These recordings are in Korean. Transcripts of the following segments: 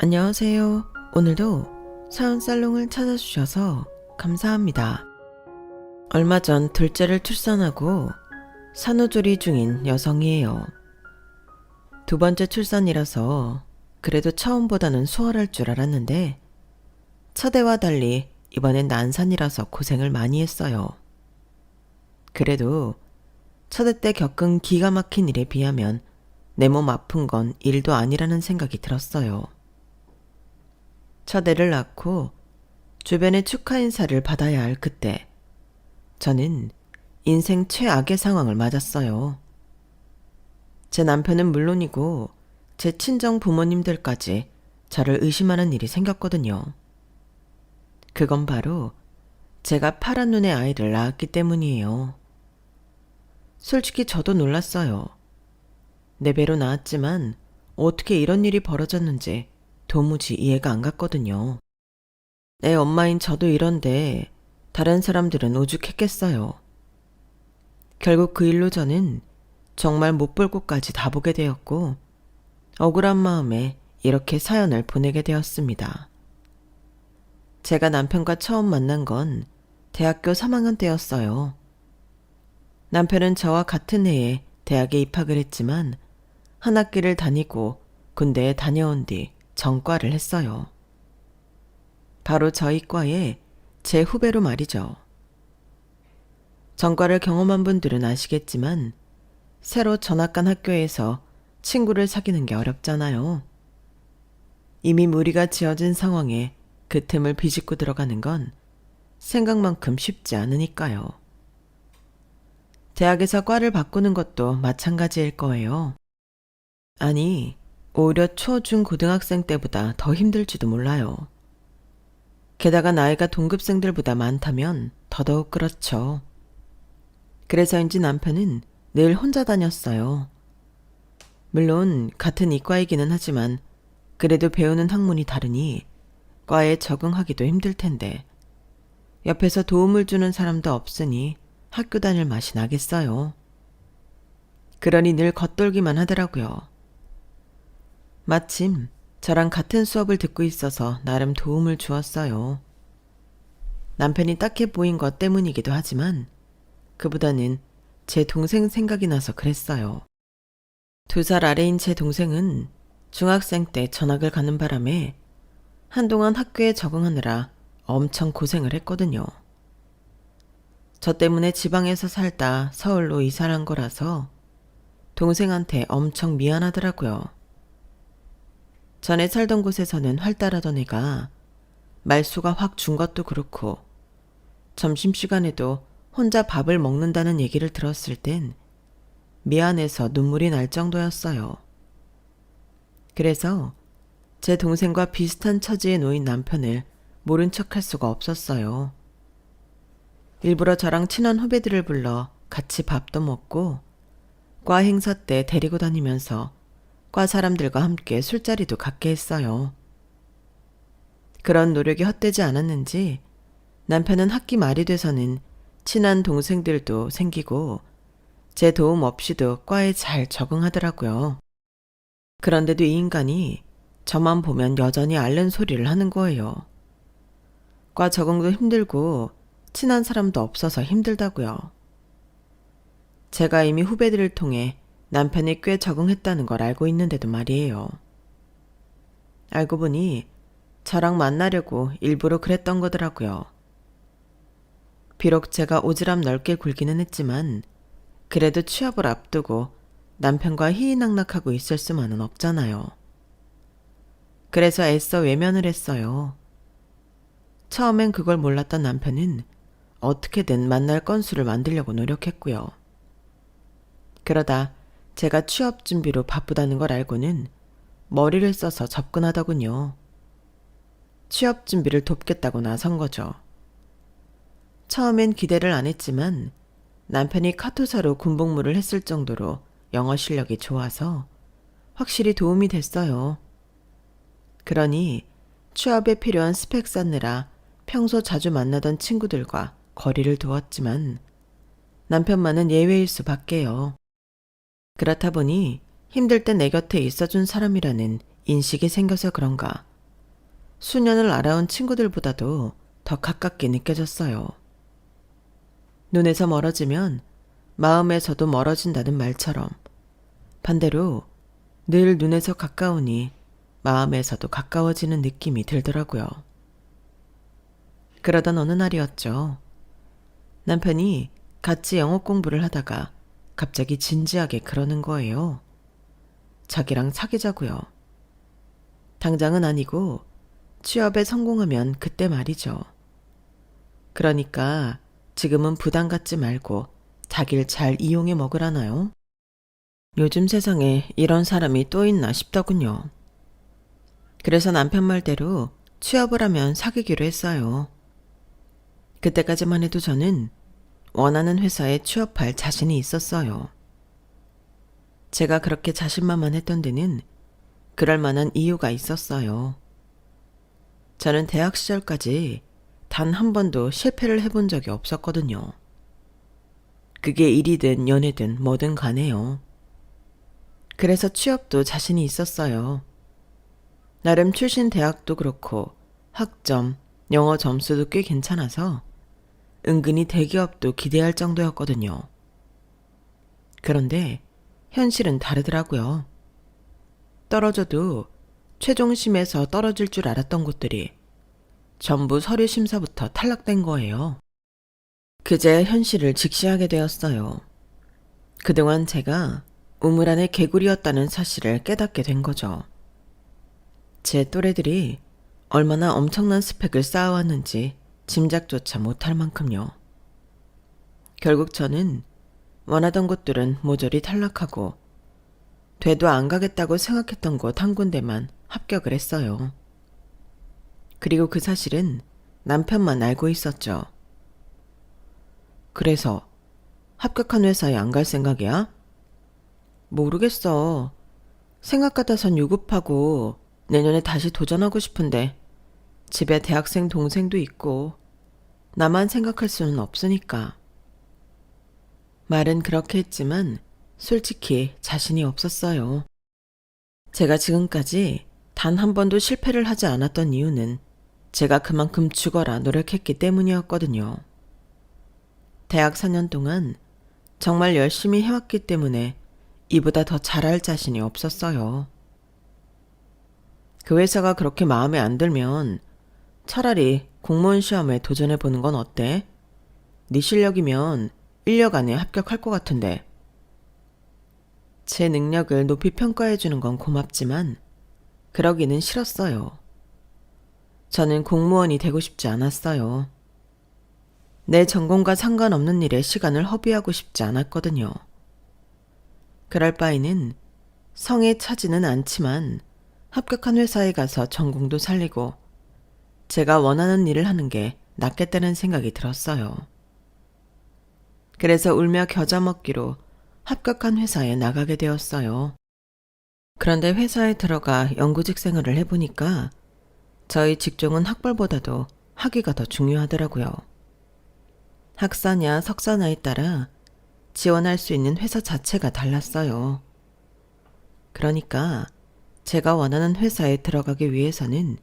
안녕하세요. 오늘도 사연 살롱을 찾아주셔서 감사합니다. 얼마 전 둘째를 출산하고 산후조리 중인 여성이에요. 두 번째 출산이라서 그래도 처음보다는 수월할 줄 알았는데 첫애와 달리 이번엔 난산이라서 고생을 많이 했어요. 그래도 첫애 때 겪은 기가 막힌 일에 비하면 내 몸 아픈 건 일도 아니라는 생각이 들었어요. 첫애를 낳고 주변의 축하 인사를 받아야 할 그때 저는 인생 최악의 상황을 맞았어요. 제 남편은 물론이고 제 친정 부모님들까지 저를 의심하는 일이 생겼거든요. 그건 바로 제가 파란 눈의 아이를 낳았기 때문이에요. 솔직히 저도 놀랐어요. 내 배로 낳았지만 어떻게 이런 일이 벌어졌는지 도무지 이해가 안 갔거든요. 내 엄마인 저도 이런데 다른 사람들은 오죽했겠어요. 결국 그 일로 저는 정말 못 볼 곳까지 다 보게 되었고 억울한 마음에 이렇게 사연을 보내게 되었습니다. 제가 남편과 처음 만난 건 대학교 3학년 때였어요. 남편은 저와 같은 해에 대학에 입학을 했지만 한 학기를 다니고 군대에 다녀온 뒤 전과를 했어요. 바로 저희 과의 제 후배로 말이죠. 전과를 경험한 분들은 아시겠지만 새로 전학 간 학교에서 친구를 사귀는 게 어렵잖아요. 이미 무리가 지어진 상황에 그 틈을 비집고 들어가는 건 생각만큼 쉽지 않으니까요. 대학에서 과를 바꾸는 것도 마찬가지일 거예요. 아니, 오히려 초, 중, 고등학생 때보다 더 힘들지도 몰라요. 게다가 나이가 동급생들보다 많다면 더더욱 그렇죠. 그래서인지 남편은 늘 혼자 다녔어요. 물론 같은 이과이기는 하지만 그래도 배우는 학문이 다르니 과에 적응하기도 힘들 텐데 옆에서 도움을 주는 사람도 없으니 학교 다닐 맛이 나겠어요. 그러니 늘 겉돌기만 하더라고요. 마침 저랑 같은 수업을 듣고 있어서 나름 도움을 주었어요. 남편이 딱해 보인 것 때문이기도 하지만 그보다는 제 동생 생각이 나서 그랬어요. 2살 아래인 제 동생은 중학생 때 전학을 가는 바람에 한동안 학교에 적응하느라 엄청 고생을 했거든요. 저 때문에 지방에서 살다 서울로 이사를 한 거라서 동생한테 엄청 미안하더라고요. 전에 살던 곳에서는 활달하던 애가 말수가 확 준 것도 그렇고 점심시간에도 혼자 밥을 먹는다는 얘기를 들었을 땐 미안해서 눈물이 날 정도였어요. 그래서 제 동생과 비슷한 처지에 놓인 남편을 모른 척할 수가 없었어요. 일부러 저랑 친한 후배들을 불러 같이 밥도 먹고 과 행사 때 데리고 다니면서 과 사람들과 함께 술자리도 갖게 했어요. 그런 노력이 헛되지 않았는지 남편은 학기 말이 돼서는 친한 동생들도 생기고 제 도움 없이도 과에 잘 적응하더라고요. 그런데도 이 인간이 저만 보면 여전히 앓는 소리를 하는 거예요. 과 적응도 힘들고 친한 사람도 없어서 힘들다고요. 제가 이미 후배들을 통해 남편이 꽤 적응했다는 걸 알고 있는데도 말이에요. 알고 보니 저랑 만나려고 일부러 그랬던 거더라고요. 비록 제가 오지랖 넓게 굴기는 했지만 그래도 취업을 앞두고 남편과 희희낙낙하고 있을 수만은 없잖아요. 그래서 애써 외면을 했어요. 처음엔 그걸 몰랐던 남편은 어떻게든 만날 건수를 만들려고 노력했고요. 그러다 제가 취업 준비로 바쁘다는 걸 알고는 머리를 써서 접근하더군요. 취업 준비를 돕겠다고 나선 거죠. 처음엔 기대를 안 했지만 남편이 카투사로 군복무를 했을 정도로 영어 실력이 좋아서 확실히 도움이 됐어요. 그러니 취업에 필요한 스펙 쌓느라 평소 자주 만나던 친구들과 거리를 두었지만 남편만은 예외일 수밖에요. 그렇다 보니 힘들 때 내 곁에 있어준 사람이라는 인식이 생겨서 그런가 수년을 알아온 친구들보다도 더 가깝게 느껴졌어요. 눈에서 멀어지면 마음에서도 멀어진다는 말처럼 반대로 늘 눈에서 가까우니 마음에서도 가까워지는 느낌이 들더라고요. 그러던 어느 날이었죠. 남편이 같이 영어 공부를 하다가 갑자기 진지하게 그러는 거예요. 자기랑 사귀자고요. 당장은 아니고 취업에 성공하면 그때 말이죠. 그러니까 지금은 부담 갖지 말고 자기를 잘 이용해 먹으라나요? 요즘 세상에 이런 사람이 또 있나 싶더군요. 그래서 남편 말대로 취업을 하면 사귀기로 했어요. 그때까지만 해도 저는 원하는 회사에 취업할 자신이 있었어요. 제가 그렇게 자신만만했던 데는 그럴 만한 이유가 있었어요. 저는 대학 시절까지 단 한 번도 실패를 해본 적이 없었거든요. 그게 일이든 연애든 뭐든 간에요. 그래서 취업도 자신이 있었어요. 나름 출신 대학도 그렇고 학점, 영어 점수도 꽤 괜찮아서 은근히 대기업도 기대할 정도였거든요. 그런데 현실은 다르더라고요. 떨어져도 최종심에서 떨어질 줄 알았던 곳들이 전부 서류 심사부터 탈락된 거예요. 그제야 현실을 직시하게 되었어요. 그동안 제가 우물 안의 개구리였다는 사실을 깨닫게 된 거죠. 제 또래들이 얼마나 엄청난 스펙을 쌓아왔는지 짐작조차 못할 만큼요. 결국 저는 원하던 곳들은 모조리 탈락하고 되도 안 가겠다고 생각했던 곳 한 군데만 합격을 했어요. 그리고 그 사실은 남편만 알고 있었죠. 그래서 합격한 회사에 안 갈 생각이야? 모르겠어. 생각 같아선 유급하고 내년에 다시 도전하고 싶은데 집에 대학생 동생도 있고 나만 생각할 수는 없으니까. 말은 그렇게 했지만 솔직히 자신이 없었어요. 제가 지금까지 단 한 번도 실패를 하지 않았던 이유는 제가 그만큼 죽어라 노력했기 때문이었거든요. 대학 4년 동안 정말 열심히 해왔기 때문에 이보다 더 잘할 자신이 없었어요. 그 회사가 그렇게 마음에 안 들면 차라리 공무원 시험에 도전해보는 건 어때? 네 실력이면 1년 안에 합격할 것 같은데. 제 능력을 높이 평가해주는 건 고맙지만 그러기는 싫었어요. 저는 공무원이 되고 싶지 않았어요. 내 전공과 상관없는 일에 시간을 허비하고 싶지 않았거든요. 그럴 바에는 성에 차지는 않지만 합격한 회사에 가서 전공도 살리고 제가 원하는 일을 하는 게 낫겠다는 생각이 들었어요. 그래서 울며 겨자 먹기로 합격한 회사에 나가게 되었어요. 그런데 회사에 들어가 연구직 생활을 해보니까 저희 직종은 학벌보다도 학위가 더 중요하더라고요. 학사냐 석사냐에 따라 지원할 수 있는 회사 자체가 달랐어요. 그러니까 제가 원하는 회사에 들어가기 위해서는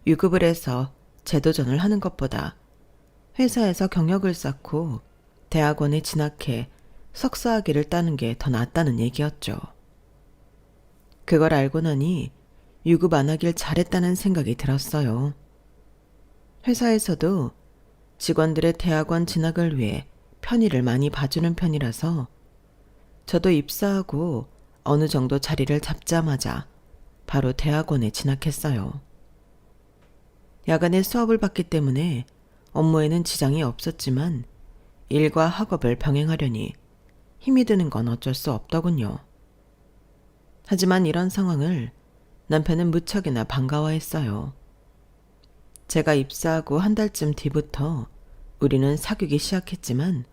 유급을 해서 재도전을 하는 것보다 회사에서 경력을 쌓고 대학원에 진학해 석사학위를 따는 게 더 낫다는 얘기였죠. 그걸 알고 나니 유급 안 하길 잘했다는 생각이 들었어요. 회사에서도 직원들의 대학원 진학을 위해 편의를 많이 봐주는 편이라서 저도 입사하고 어느 정도 자리를 잡자마자 바로 대학원에 진학했어요. 야간에 수업을 받기 때문에 업무에는 지장이 없었지만 일과 학업을 병행하려니 힘이 드는 건 어쩔 수 없더군요. 하지만 이런 상황을 남편은 무척이나 반가워했어요. 제가 입사하고 한 달쯤 뒤부터 우리는 사귀기 시작했지만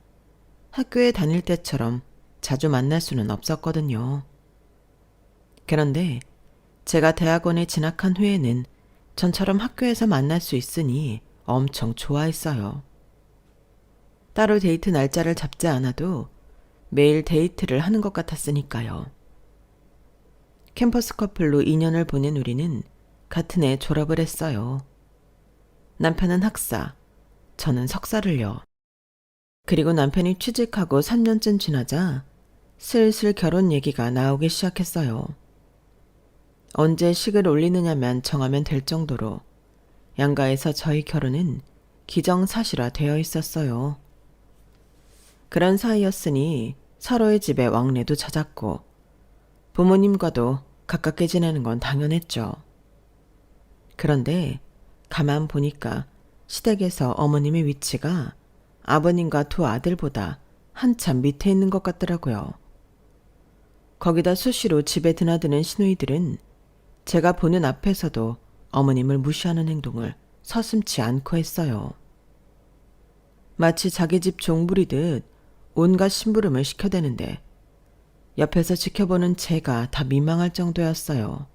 학교에 다닐 때처럼 자주 만날 수는 없었거든요. 그런데 제가 대학원에 진학한 후에는 전처럼 학교에서 만날 수 있으니 엄청 좋아했어요. 따로 데이트 날짜를 잡지 않아도 매일 데이트를 하는 것 같았으니까요. 캠퍼스 커플로 2년을 보낸 우리는 같은 해 졸업을 했어요. 남편은 학사, 저는 석사를요. 그리고 남편이 취직하고 3년쯤 지나자 슬슬 결혼 얘기가 나오기 시작했어요. 언제 식을 올리느냐만 정하면 될 정도로 양가에서 저희 결혼은 기정사실화 되어 있었어요. 그런 사이였으니 서로의 집에 왕래도 잦았고 부모님과도 가깝게 지내는 건 당연했죠. 그런데 가만 보니까 시댁에서 어머님의 위치가 아버님과 두 아들보다 한참 밑에 있는 것 같더라고요. 거기다 수시로 집에 드나드는 시누이들은 제가 보는 앞에서도 어머님을 무시하는 행동을 서슴지 않고 했어요. 마치 자기 집 종부리듯 온갖 심부름을 시켜대는데 옆에서 지켜보는 제가 다 민망할 정도였어요.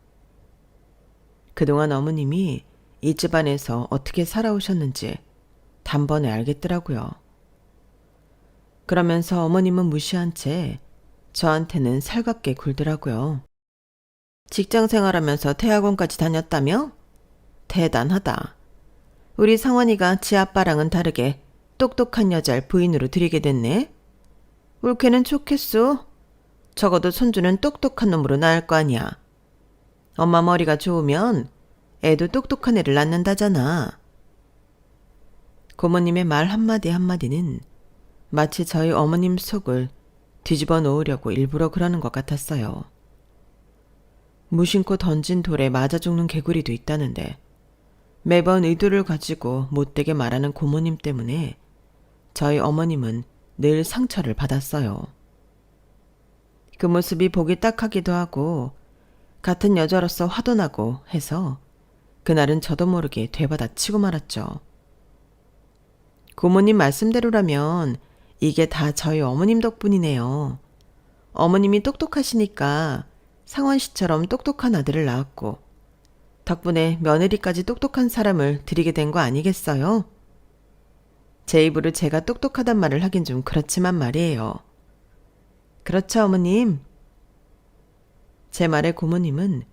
그동안 어머님이 이 집안에서 어떻게 살아오셨는지 단번에 알겠더라고요. 그러면서 어머님은 무시한 채 저한테는 살갑게 굴더라고요. 직장 생활하면서 대학원까지 다녔다며? 대단하다. 우리 성원이가 지 아빠랑은 다르게 똑똑한 여자를 부인으로 들이게 됐네. 옳게는 좋겠소. 적어도 손주는 똑똑한 놈으로 낳을 거 아니야. 엄마 머리가 좋으면 애도 똑똑한 애를 낳는다잖아. 고모님의 말 한마디 한마디는 마치 저희 어머님 속을 뒤집어 놓으려고 일부러 그러는 것 같았어요. 무심코 던진 돌에 맞아 죽는 개구리도 있다는데 매번 의도를 가지고 못되게 말하는 고모님 때문에 저희 어머님은 늘 상처를 받았어요. 그 모습이 보기 딱하기도 하고 같은 여자로서 화도 나고 해서 그날은 저도 모르게 되받아 치고 말았죠. 고모님 말씀대로라면 이게 다 저희 어머님 덕분이네요. 어머님이 똑똑하시니까 상원 씨처럼 똑똑한 아들을 낳았고 덕분에 며느리까지 똑똑한 사람을 들이게 된 거 아니겠어요? 제 입으로 제가 똑똑하단 말을 하긴 좀 그렇지만 말이에요. 그렇죠, 어머님? 제 말에 고모님은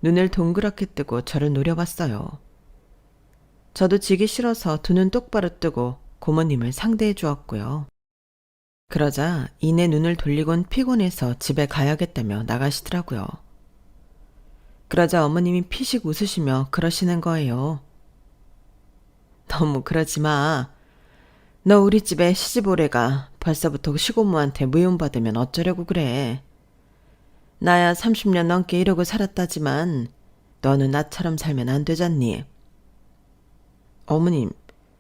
눈을 동그랗게 뜨고 저를 노려봤어요. 저도 지기 싫어서 두 눈 똑바로 뜨고 고모님을 상대해 주었고요. 그러자 이내 눈을 돌리곤 피곤해서 집에 가야겠다며 나가시더라고요. 그러자 어머님이 피식 웃으시며 그러시는 거예요. 너무 그러지 마. 너 우리 집에 시집 오래가 벌써부터 시고모한테 미움받으면 어쩌려고 그래. 나야 30년 넘게 이러고 살았다지만 너는 나처럼 살면 안 되잖니. 어머님,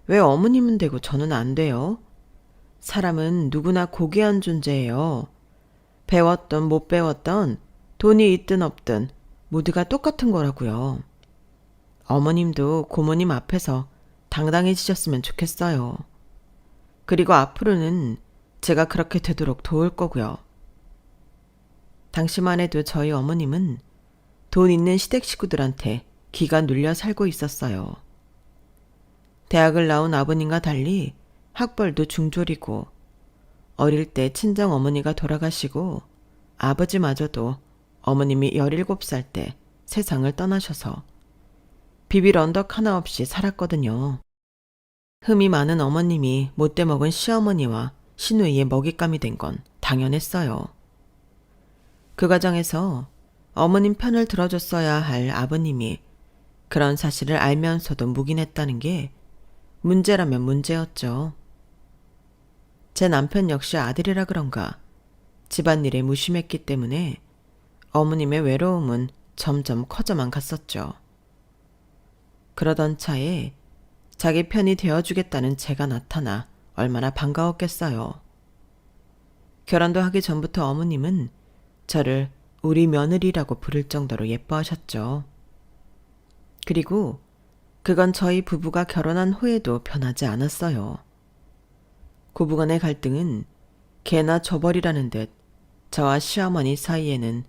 왜 어머님은 되고 저는 안 돼요? 사람은 누구나 고귀한 존재예요. 배웠던 못 배웠던 돈이 있든 없든 모두가 똑같은 거라고요. 어머님도 고모님 앞에서 당당해지셨으면 좋겠어요. 그리고 앞으로는 제가 그렇게 되도록 도울 거고요. 당시만 해도 저희 어머님은 돈 있는 시댁 식구들한테 기가 눌려 살고 있었어요. 대학을 나온 아버님과 달리 학벌도 중졸이고 어릴 때 친정 어머니가 돌아가시고 아버지마저도 어머님이 17살 때 세상을 떠나셔서 비빌 언덕 하나 없이 살았거든요. 흠이 많은 어머님이 못돼 먹은 시어머니와 시누이의 먹잇감이 된 건 당연했어요. 그 과정에서 어머님 편을 들어줬어야 할 아버님이 그런 사실을 알면서도 묵인했다는 게 문제라면 문제였죠. 제 남편 역시 아들이라 그런가 집안일에 무심했기 때문에 어머님의 외로움은 점점 커져만 갔었죠. 그러던 차에 자기 편이 되어주겠다는 제가 나타나 얼마나 반가웠겠어요. 결혼도 하기 전부터 어머님은 저를 우리 며느리라고 부를 정도로 예뻐하셨죠. 그리고 그건 저희 부부가 결혼한 후에도 변하지 않았어요. 고부간의 갈등은 개나 저벌이라는 듯 저와 시어머니 사이에는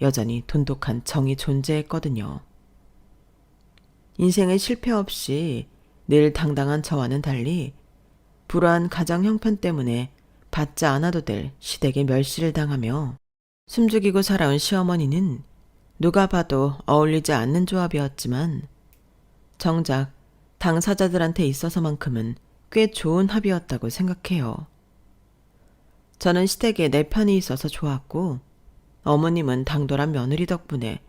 여전히 돈독한 정이 존재했거든요. 인생의 실패 없이 늘 당당한 저와는 달리 불우한 가정 형편 때문에 받지 않아도 될 시댁의 멸시를 당하며 숨죽이고 살아온 시어머니는 누가 봐도 어울리지 않는 조합이었지만 정작 당사자들한테 있어서만큼은 꽤 좋은 합이었다고 생각해요. 저는 시댁에 내 편이 있어서 좋았고 어머님은 당돌한 며느리 덕분에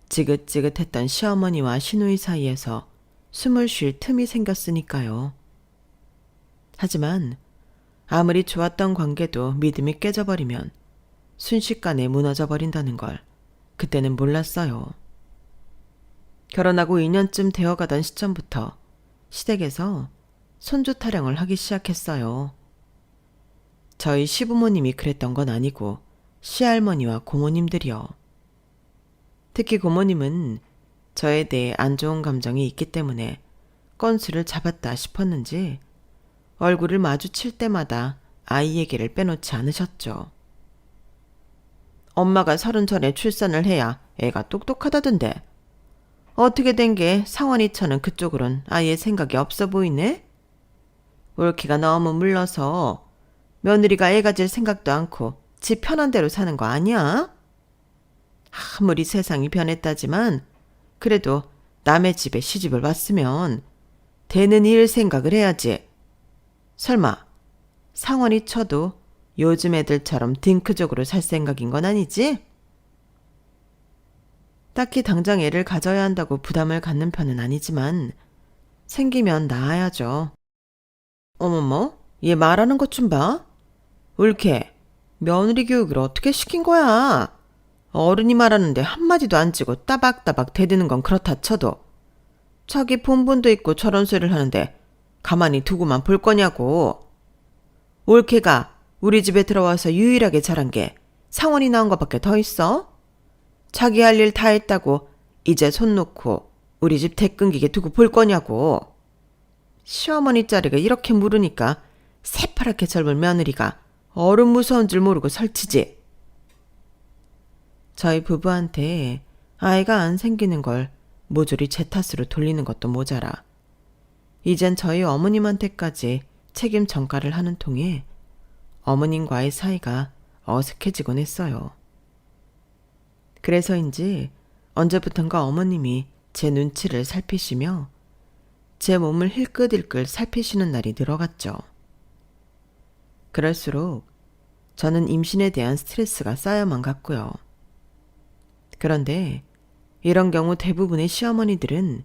지긋지긋했던 시어머니와 시누이 사이에서 숨을 쉴 틈이 생겼으니까요. 하지만 아무리 좋았던 관계도 믿음이 깨져버리면 순식간에 무너져 버린다는 걸 그때는 몰랐어요. 결혼하고 2년쯤 되어가던 시점부터 시댁에서 손주 타령을 하기 시작했어요. 저희 시부모님이 그랬던 건 아니고 시할머니와 고모님들이요. 특히 고모님은 저에 대해 안 좋은 감정이 있기 때문에 건수를 잡았다 싶었는지 얼굴을 마주칠 때마다 아이 얘기를 빼놓지 않으셨죠. 엄마가 30 전에 출산을 해야 애가 똑똑하다던데 어떻게 된 게 상원이처는 그쪽으론 아예 생각이 없어 보이네? 올케가 너무 물러서 며느리가 애 가질 생각도 않고 지 편한 대로 사는 거 아니야? 아무리 세상이 변했다지만 그래도 남의 집에 시집을 왔으면 되는 일 생각을 해야지. 설마 상원이 쳐도 요즘 애들처럼 딩크족으로 살 생각인 건 아니지? 딱히 당장 애를 가져야 한다고 부담을 갖는 편은 아니지만 생기면 낳아야죠. 어머머, 얘 말하는 것 좀 봐. 올케, 며느리 교육을 어떻게 시킨 거야? 어른이 말하는데 한마디도 안 치고 따박따박 대드는 건 그렇다 쳐도 자기 본분도 있고 저런 소리를 하는데 가만히 두고만 볼 거냐고. 올케가 우리 집에 들어와서 유일하게 잘한 게 상원이 낳은 것밖에 더 있어? 자기 할 일 다 했다고 이제 손 놓고 우리 집 대 끊기게 두고 볼 거냐고. 시어머니 자리가 이렇게 물으니까 새파랗게 젊은 며느리가 어른 무서운 줄 모르고 설치지. 저희 부부한테 아이가 안 생기는 걸 모조리 제 탓으로 돌리는 것도 모자라 이젠 저희 어머님한테까지 책임 전가를 하는 통에 어머님과의 사이가 어색해지곤 했어요. 그래서인지 언제부턴가 어머님이 제 눈치를 살피시며 제 몸을 힐끗힐끗 살피시는 날이 늘어갔죠. 그럴수록 저는 임신에 대한 스트레스가 쌓여만 갔고요. 그런데 이런 경우 대부분의 시어머니들은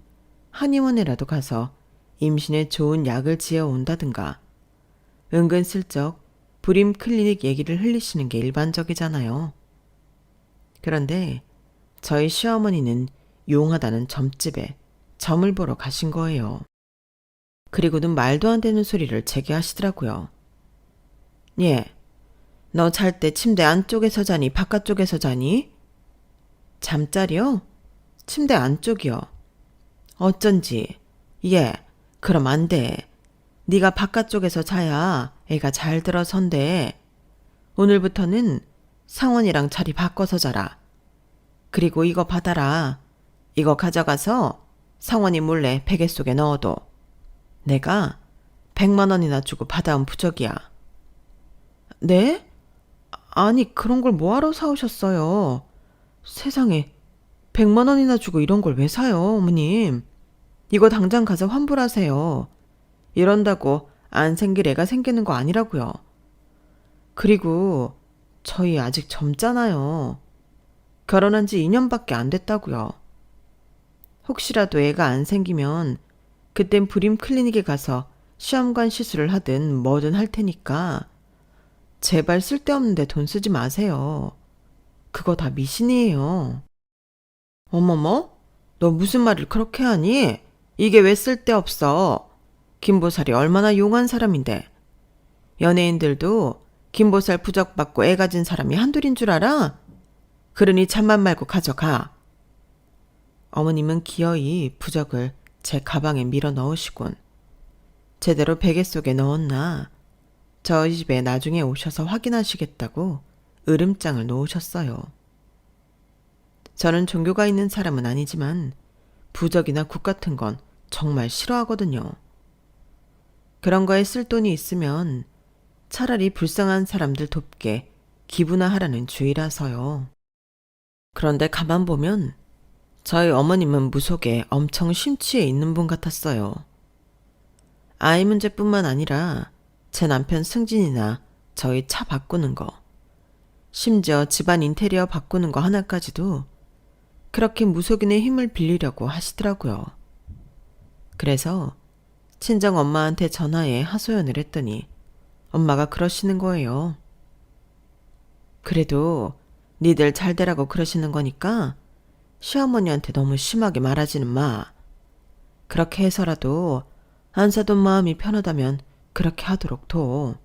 한의원에라도 가서 임신에 좋은 약을 지어 온다든가 은근슬쩍 불임 클리닉 얘기를 흘리시는 게 일반적이잖아요. 그런데 저희 시어머니는 용하다는 점집에 점을 보러 가신 거예요. 그리고는 말도 안 되는 소리를 제게 하시더라고요. 예, 너 잘 때 침대 안쪽에서 자니 바깥쪽에서 자니? 잠자리요? 침대 안쪽이요. 어쩐지. 예, 그럼 안 돼. 네가 바깥쪽에서 자야 애가 잘 들어선대. 오늘부터는 상원이랑 자리 바꿔서 자라. 그리고 이거 받아라. 이거 가져가서 상원이 몰래 베개 속에 넣어둬. 내가 100만 원이나 주고 받아온 부적이야. 네? 아니 그런 걸 뭐하러 사오셨어요? 세상에 100만 원이나 주고 이런 걸 왜 사요, 어머님? 이거 당장 가서 환불하세요. 이런다고 안 생길 애가 생기는 거 아니라고요. 그리고 저희 아직 젊잖아요. 결혼한 지 2년밖에 안 됐다고요. 혹시라도 애가 안 생기면 그땐 불임 클리닉에 가서 시험관 시술을 하든 뭐든 할 테니까 제발 쓸데없는데 돈 쓰지 마세요. 그거 다 미신이에요. 어머머? 너 무슨 말을 그렇게 하니? 이게 왜 쓸데없어? 김보살이 얼마나 용한 사람인데. 연예인들도 김보살 부적 받고 애 가진 사람이 한둘인 줄 알아? 그러니 잠만 말고 가져가. 어머님은 기어이 부적을 제 가방에 밀어 넣으시곤 제대로 베개 속에 넣었나 저희 집에 나중에 오셔서 확인하시겠다고 으름장을 놓으셨어요. 저는 종교가 있는 사람은 아니지만 부적이나 국 같은 건 정말 싫어하거든요. 그런 거에 쓸 돈이 있으면 차라리 불쌍한 사람들 돕게 기부나 하라는 주의라서요. 그런데 가만 보면 저희 어머님은 무속에 엄청 심취해 있는 분 같았어요. 아이 문제뿐만 아니라 제 남편 승진이나 저희 차 바꾸는 거, 심지어 집안 인테리어 바꾸는 거 하나까지도 그렇게 무속인의 힘을 빌리려고 하시더라고요. 그래서 친정 엄마한테 전화해 하소연을 했더니 엄마가 그러시는 거예요. 그래도 니들 잘 되라고 그러시는 거니까 시어머니한테 너무 심하게 말하지는 마. 그렇게 해서라도 안 사돈 마음이 편하다면 그렇게 하도록 둬.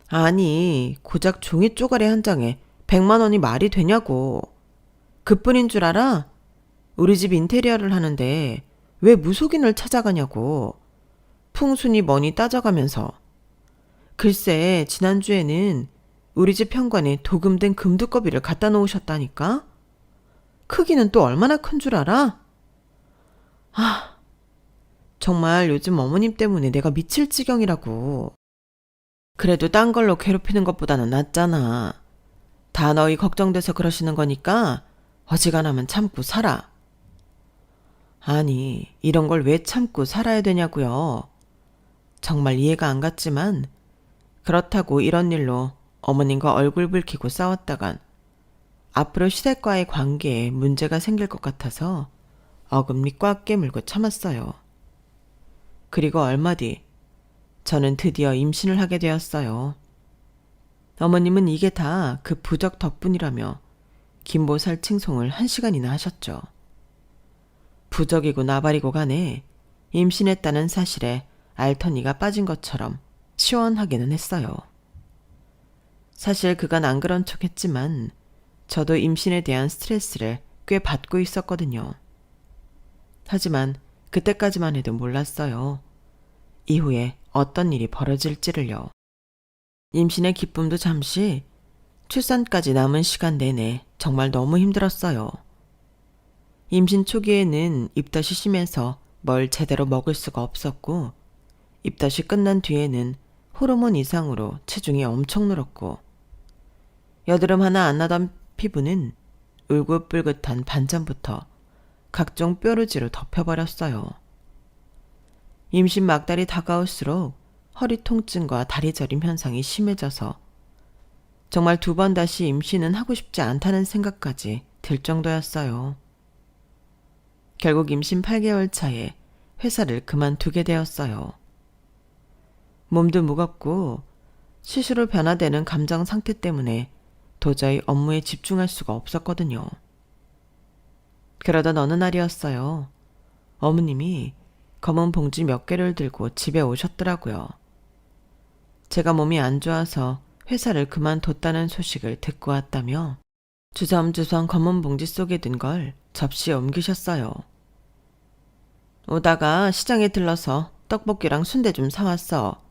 아니, 고작 종이 쪼가리 한 장에 100만 원이 말이 되냐고. 그뿐인 줄 알아? 우리 집 인테리어를 하는데 왜 무속인을 찾아가냐고. 풍순이 뭐니 따져가면서. 글쎄, 지난주에는 우리 집 현관에 도금된 금두꺼비를 갖다 놓으셨다니까? 크기는 또 얼마나 큰 줄 알아? 아, 정말 요즘 어머님 때문에 내가 미칠 지경이라고. 그래도 딴 걸로 괴롭히는 것보다는 낫잖아. 다 너희 걱정돼서 그러시는 거니까 어지간하면 참고 살아. 아니, 이런 걸 왜 참고 살아야 되냐고요. 정말 이해가 안 갔지만 그렇다고 이런 일로 어머님과 얼굴 붉히고 싸웠다간 앞으로 시댁과의 관계에 문제가 생길 것 같아서 어금니 꽉 깨물고 참았어요. 그리고 얼마 뒤 저는 드디어 임신을 하게 되었어요. 어머님은 이게 다 그 부적 덕분이라며 김보살 칭송을 1시간이나 하셨죠. 부적이고 나발이고 간에 임신했다는 사실에 알터니가 빠진 것처럼 시원하기는 했어요. 사실 그간 안 그런 척 했지만 저도 임신에 대한 스트레스를 꽤 받고 있었거든요. 하지만 그때까지만 해도 몰랐어요. 이후에 어떤 일이 벌어질지를요. 임신의 기쁨도 잠시, 출산까지 남은 시간 내내 정말 너무 힘들었어요. 임신 초기에는 입덧이 심해서 뭘 제대로 먹을 수가 없었고, 입덧이 끝난 뒤에는 호르몬 이상으로 체중이 엄청 늘었고, 여드름 하나 안 나던 피부는 울긋불긋한 반점부터 각종 뾰루지로 덮여버렸어요. 임신 막달이 다가올수록 허리 통증과 다리 저림 현상이 심해져서 정말 2번 다시 임신은 하고 싶지 않다는 생각까지 들 정도였어요. 결국 임신 8개월 차에 회사를 그만두게 되었어요. 몸도 무겁고 시시로 변화되는 감정 상태 때문에 도저히 업무에 집중할 수가 없었거든요. 그러던 어느 날이었어요. 어머님이 검은 봉지 몇 개를 들고 집에 오셨더라고요. 제가 몸이 안 좋아서 회사를 그만뒀다는 소식을 듣고 왔다며 주섬주섬 검은 봉지 속에 든 걸 접시에 옮기셨어요. 오다가 시장에 들러서 떡볶이랑 순대 좀 사왔어.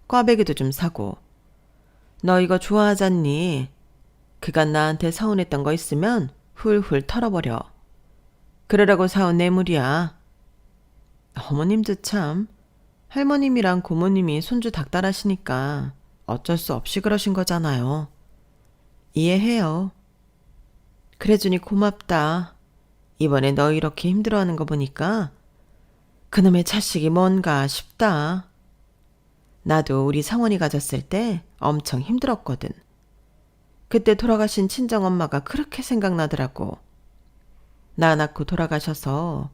꽈배기도 좀 사고. 너 이거 좋아하잖니? 그간 나한테 서운했던 거 있으면 훌훌 털어버려. 그러라고 사온 뇌물이야. 어머님도 참, 할머님이랑 고모님이 손주 닥달하시니까 어쩔 수 없이 그러신 거잖아요. 이해해요. 그래주니 고맙다. 이번에 너 이렇게 힘들어하는 거 보니까 그놈의 자식이 뭔가 싶다. 나도 우리 상원이 가졌을 때 엄청 힘들었거든. 그때 돌아가신 친정엄마가 그렇게 생각나더라고. 나 낳고 돌아가셔서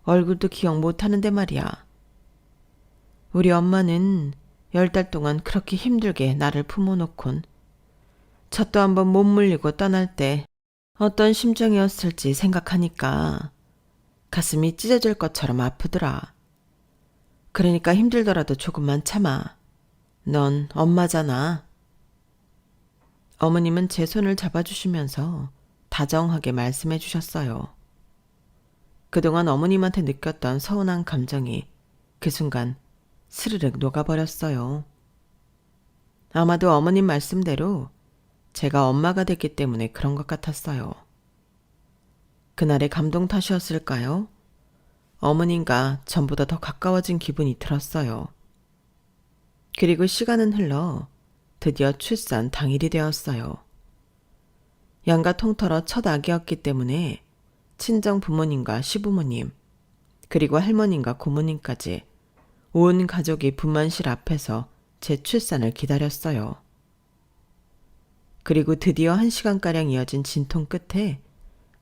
얼굴도 기억 못하는데 말이야. 우리 엄마는 10달 동안 그렇게 힘들게 나를 품어놓곤 젖도 한번 못 물리고 떠날 때 어떤 심정이었을지 생각하니까 가슴이 찢어질 것처럼 아프더라. 그러니까 힘들더라도 조금만 참아. 넌 엄마잖아. 어머님은 제 손을 잡아주시면서 다정하게 말씀해 주셨어요. 그동안 어머님한테 느꼈던 서운한 감정이 그 순간 스르륵 녹아버렸어요. 아마도 어머님 말씀대로 제가 엄마가 됐기 때문에 그런 것 같았어요. 그날의 감동 탓이었을까요? 어머님과 전보다 더 가까워진 기분이 들었어요. 그리고 시간은 흘러 드디어 출산 당일이 되었어요. 양가 통틀어 첫 아기였기 때문에 친정 부모님과 시부모님, 그리고 할머님과 고모님까지 온 가족이 분만실 앞에서 제 출산을 기다렸어요. 그리고 드디어 1시간가량 이어진 진통 끝에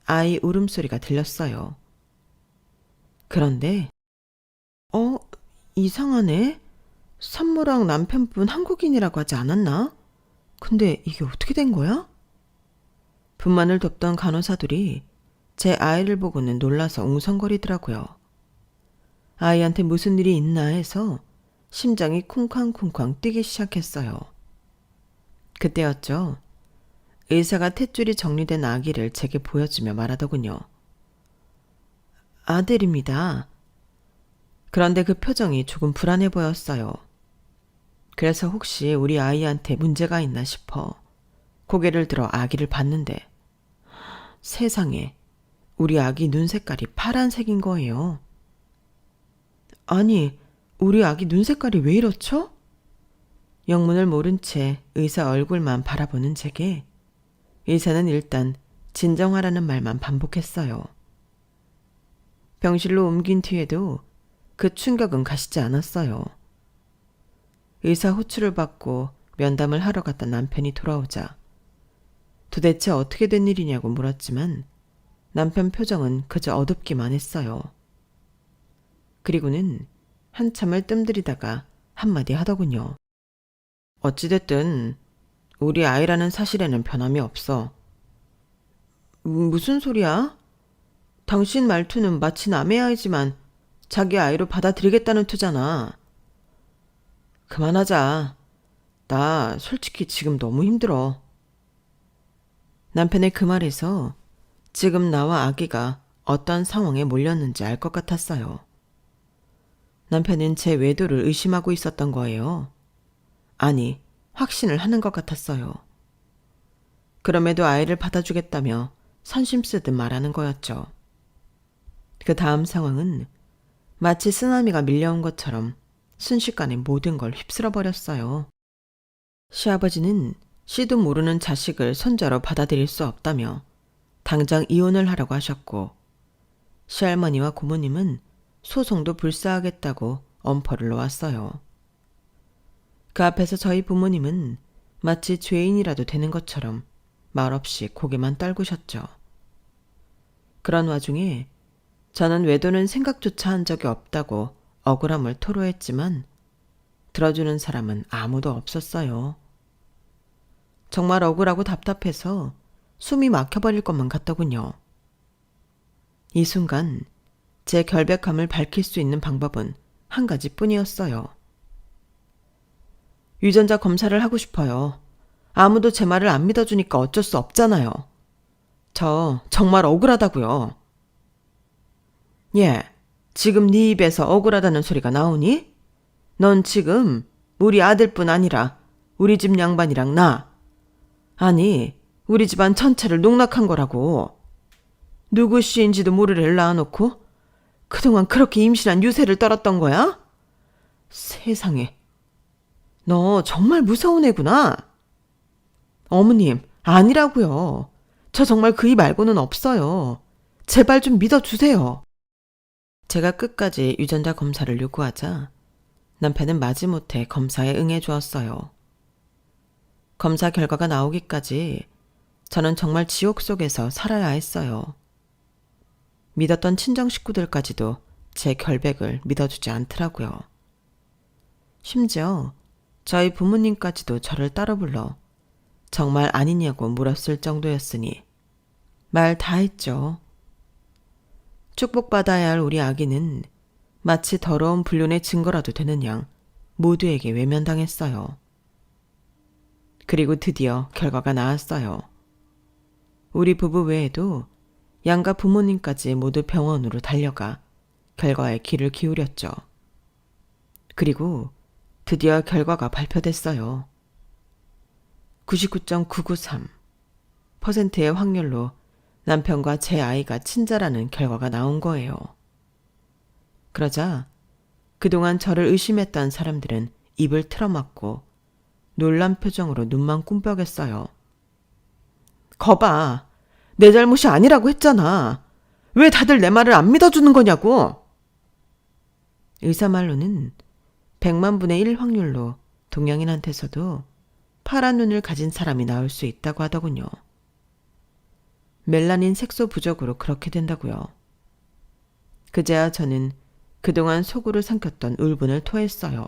아이 울음소리가 들렸어요. 그런데 이상하네. 산모랑 남편분 한국인이라고 하지 않았나? 근데 이게 어떻게 된 거야? 분만을 돕던 간호사들이 제 아이를 보고는 놀라서 웅성거리더라고요. 아이한테 무슨 일이 있나 해서 심장이 쿵쾅쿵쾅 뛰기 시작했어요. 그때였죠. 의사가 탯줄이 정리된 아기를 제게 보여주며 말하더군요. 아들입니다. 그런데 그 표정이 조금 불안해 보였어요. 그래서 혹시 우리 아이한테 문제가 있나 싶어 고개를 들어 아기를 봤는데 세상에 우리 아기 눈 색깔이 파란색인 거예요. 아니, 우리 아기 눈 색깔이 왜 이렇죠? 영문을 모른 채 의사 얼굴만 바라보는 제게 의사는 일단 진정하라는 말만 반복했어요. 병실로 옮긴 뒤에도 그 충격은 가시지 않았어요. 의사 호출을 받고 면담을 하러 갔던 남편이 돌아오자 도대체 어떻게 된 일이냐고 물었지만 남편 표정은 그저 어둡기만 했어요. 그리고는 한참을 뜸들이다가 한마디 하더군요. 어찌됐든 우리 아이라는 사실에는 변함이 없어. 무슨 소리야? 당신 말투는 마치 남의 아이지만 자기 아이로 받아들이겠다는 투잖아. 그만하자. 나 솔직히 지금 너무 힘들어. 남편의 그 말에서 지금 나와 아기가 어떤 상황에 몰렸는지 알 것 같았어요. 남편은 제 외도를 의심하고 있었던 거예요. 아니, 확신을 하는 것 같았어요. 그럼에도 아이를 받아주겠다며 선심 쓰듯 말하는 거였죠. 그 다음 상황은 마치 쓰나미가 밀려온 것처럼 순식간에 모든 걸 휩쓸어버렸어요. 시아버지는 씨도 모르는 자식을 손자로 받아들일 수 없다며 당장 이혼을 하라고 하셨고 시할머니와 고모님은 소송도 불사하겠다고 엄포를 놓았어요. 그 앞에서 저희 부모님은 마치 죄인이라도 되는 것처럼 말없이 고개만 떨구셨죠. 그런 와중에 저는 외도는 생각조차 한 적이 없다고 억울함을 토로했지만 들어주는 사람은 아무도 없었어요. 정말 억울하고 답답해서 숨이 막혀버릴 것만 같더군요. 이 순간 제 결백함을 밝힐 수 있는 방법은 한 가지뿐이었어요. 유전자 검사를 하고 싶어요. 아무도 제 말을 안 믿어주니까 어쩔 수 없잖아요. 저 정말 억울하다고요. 예, 지금 네 입에서 억울하다는 소리가 나오니? 넌 지금 우리 아들뿐 아니라 우리 집 양반이랑 나, 아니 우리 집안 전체를 농락한 거라고. 누구 씨인지도 모를 애를 낳아놓고 그동안 그렇게 임신한 유세를 떨었던 거야? 세상에, 너 정말 무서운 애구나. 어머님, 아니라고요. 저 정말 그 이 말고는 없어요. 제발 좀 믿어주세요. 제가 끝까지 유전자 검사를 요구하자 남편은 마지못해 검사에 응해주었어요. 검사 결과가 나오기까지 저는 정말 지옥 속에서 살아야 했어요. 믿었던 친정 식구들까지도 제 결백을 믿어주지 않더라고요. 심지어 저희 부모님까지도 저를 따로 불러 정말 아니냐고 물었을 정도였으니 말 다 했죠. 축복받아야 할 우리 아기는 마치 더러운 불륜의 증거라도 되는 양 모두에게 외면당했어요. 그리고 드디어 결과가 나왔어요. 우리 부부 외에도 양가 부모님까지 모두 병원으로 달려가 결과에 귀를 기울였죠. 그리고 드디어 결과가 발표됐어요. 99.993%의 확률로 남편과 제 아이가 친자라는 결과가 나온 거예요. 그러자 그동안 저를 의심했던 사람들은 입을 틀어막고 놀란 표정으로 눈만 꿈뻑였어요. 거봐. 내 잘못이 아니라고 했잖아. 왜 다들 내 말을 안 믿어주는 거냐고. 의사 말로는 100만 분의 1 확률로 동양인한테서도 파란 눈을 가진 사람이 나올 수 있다고 하더군요. 멜라닌 색소 부족으로 그렇게 된다고요. 그제야 저는 그동안 속으로 삼켰던 울분을 토했어요.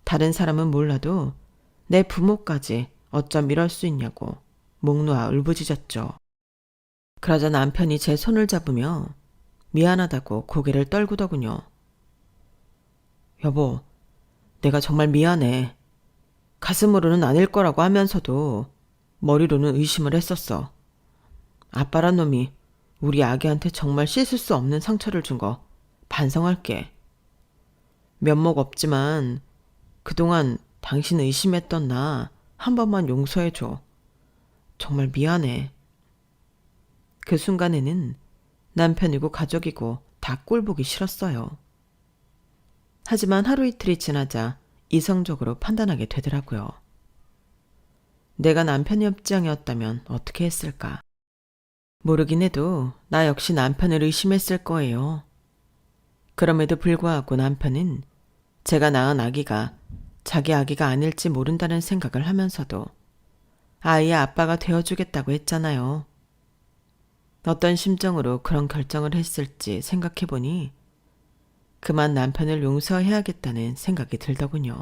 다른 사람은 몰라도 내 부모까지 어쩜 이럴 수 있냐고 목 놓아 울부짖었죠. 그러자 남편이 제 손을 잡으며 미안하다고 고개를 떨구더군요. 여보, 내가 정말 미안해. 가슴으로는 아닐 거라고 하면서도 머리로는 의심을 했었어. 아빠란 놈이 우리 아기한테 정말 씻을 수 없는 상처를 준 거 반성할게. 면목 없지만 그동안 당신 의심했던 나 한 번만 용서해줘. 정말 미안해. 그 순간에는 남편이고 가족이고 다 꼴보기 싫었어요. 하지만 하루 이틀이 지나자 이성적으로 판단하게 되더라고요. 내가 남편의 입장이었다면 어떻게 했을까? 모르긴 해도 나 역시 남편을 의심했을 거예요. 그럼에도 불구하고 남편은 제가 낳은 아기가 자기 아기가 아닐지 모른다는 생각을 하면서도 아이의 아빠가 되어주겠다고 했잖아요. 어떤 심정으로 그런 결정을 했을지 생각해보니 그만 남편을 용서해야겠다는 생각이 들더군요.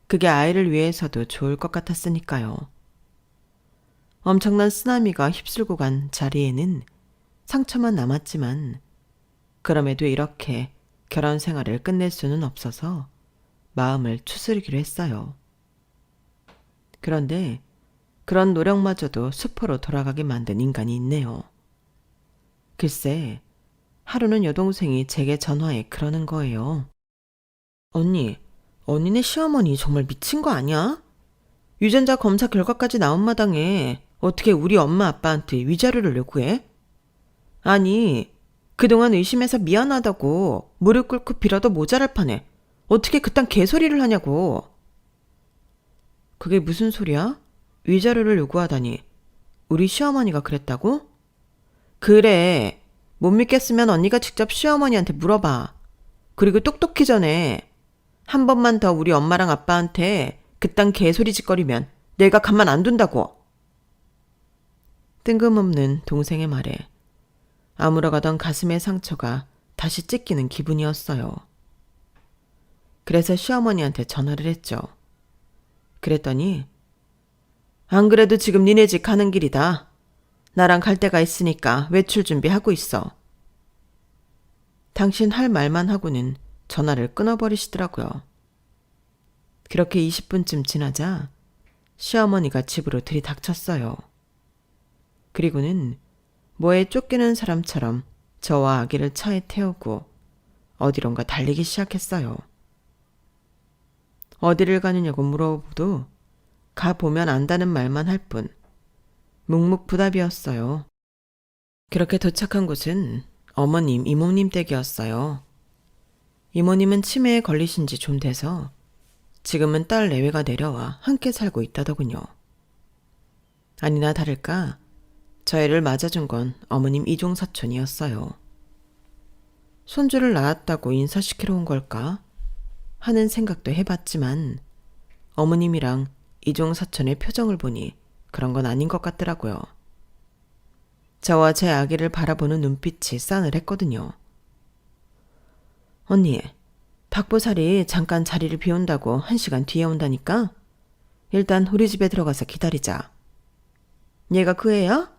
그게 아이를 위해서도 좋을 것 같았으니까요. 엄청난 쓰나미가 휩쓸고 간 자리에는 상처만 남았지만 그럼에도 이렇게 결혼 생활을 끝낼 수는 없어서 마음을 추스리기로 했어요. 그런데 그런 노력마저도 수포로 돌아가게 만든 인간이 있네요. 글쎄, 하루는 여동생이 제게 전화해 그러는 거예요. 언니, 언니네 시어머니 정말 미친 거 아니야? 유전자 검사 결과까지 나온 마당에 어떻게 우리 엄마 아빠한테 위자료를 요구해? 아니, 그동안 의심해서 미안하다고 무릎 꿇고 빌어도 모자랄 판에 어떻게 그딴 개소리를 하냐고. 그게 무슨 소리야? 위자료를 요구하다니. 우리 시어머니가 그랬다고? 그래. 못 믿겠으면 언니가 직접 시어머니한테 물어봐. 그리고 똑똑히 전에 한 번만 더 우리 엄마랑 아빠한테 그딴 개소리 짓거리면 내가 가만 안 둔다고. 뜬금없는 동생의 말에 아물어가던 가슴의 상처가 다시 찢기는 기분이었어요. 그래서 시어머니한테 전화를 했죠. 그랬더니 안 그래도 지금 니네 집 가는 길이다. 나랑 갈 데가 있으니까 외출 준비하고 있어. 당신 할 말만 하고는 전화를 끊어버리시더라고요. 그렇게 20분쯤 지나자 시어머니가 집으로 들이닥쳤어요. 그리고는 뭐에 쫓기는 사람처럼 저와 아기를 차에 태우고 어디론가 달리기 시작했어요. 어디를 가느냐고 물어보도 가보면 안다는 말만 할 뿐 묵묵부답이었어요. 그렇게 도착한 곳은 어머님, 이모님 댁이었어요. 이모님은 치매에 걸리신 지 좀 돼서 지금은 딸 내외가 내려와 함께 살고 있다더군요. 아니나 다를까 저희를 맞아준 건 어머님 이종사촌이었어요. 손주를 낳았다고 인사시키러 온 걸까 하는 생각도 해봤지만 어머님이랑 이종사촌의 표정을 보니 그런 건 아닌 것 같더라고요. 저와 제 아기를 바라보는 눈빛이 싸늘했거든요. 언니, 닭보살이 잠깐 자리를 비운다고 1시간 뒤에 온다니까? 일단 우리 집에 들어가서 기다리자. 얘가 그 애야?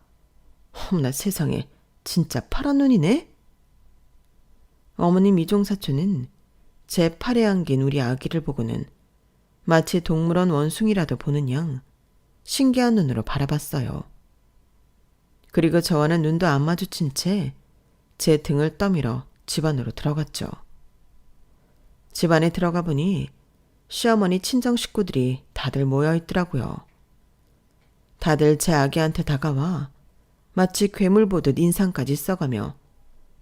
어머나 세상에, 진짜 파란 눈이네? 어머님 이종사촌은 제 팔에 안긴 우리 아기를 보고는 마치 동물원 원숭이라도 보는 양 신기한 눈으로 바라봤어요. 그리고 저와는 눈도 안 마주친 채 제 등을 떠밀어 집 안으로 들어갔죠. 집 안에 들어가 보니 시어머니 친정 식구들이 다들 모여 있더라고요. 다들 제 아기한테 다가와 마치 괴물 보듯 인상까지 써가며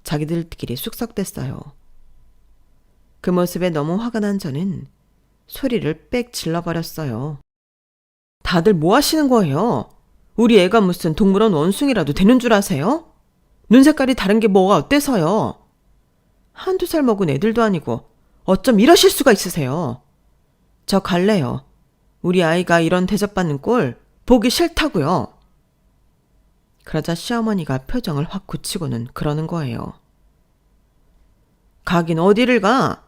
자기들끼리 쑥석댔어요. 그 모습에 너무 화가 난 저는 소리를 빽 질러버렸어요. 다들 뭐 하시는 거예요? 우리 애가 무슨 동물원 원숭이라도 되는 줄 아세요? 눈 색깔이 다른 게 뭐가 어때서요? 한두 살 먹은 애들도 아니고 어쩜 이러실 수가 있으세요? 저 갈래요. 우리 아이가 이런 대접받는 꼴 보기 싫다고요. 그러자 시어머니가 표정을 확 굳히고는 그러는 거예요. 가긴 어디를 가?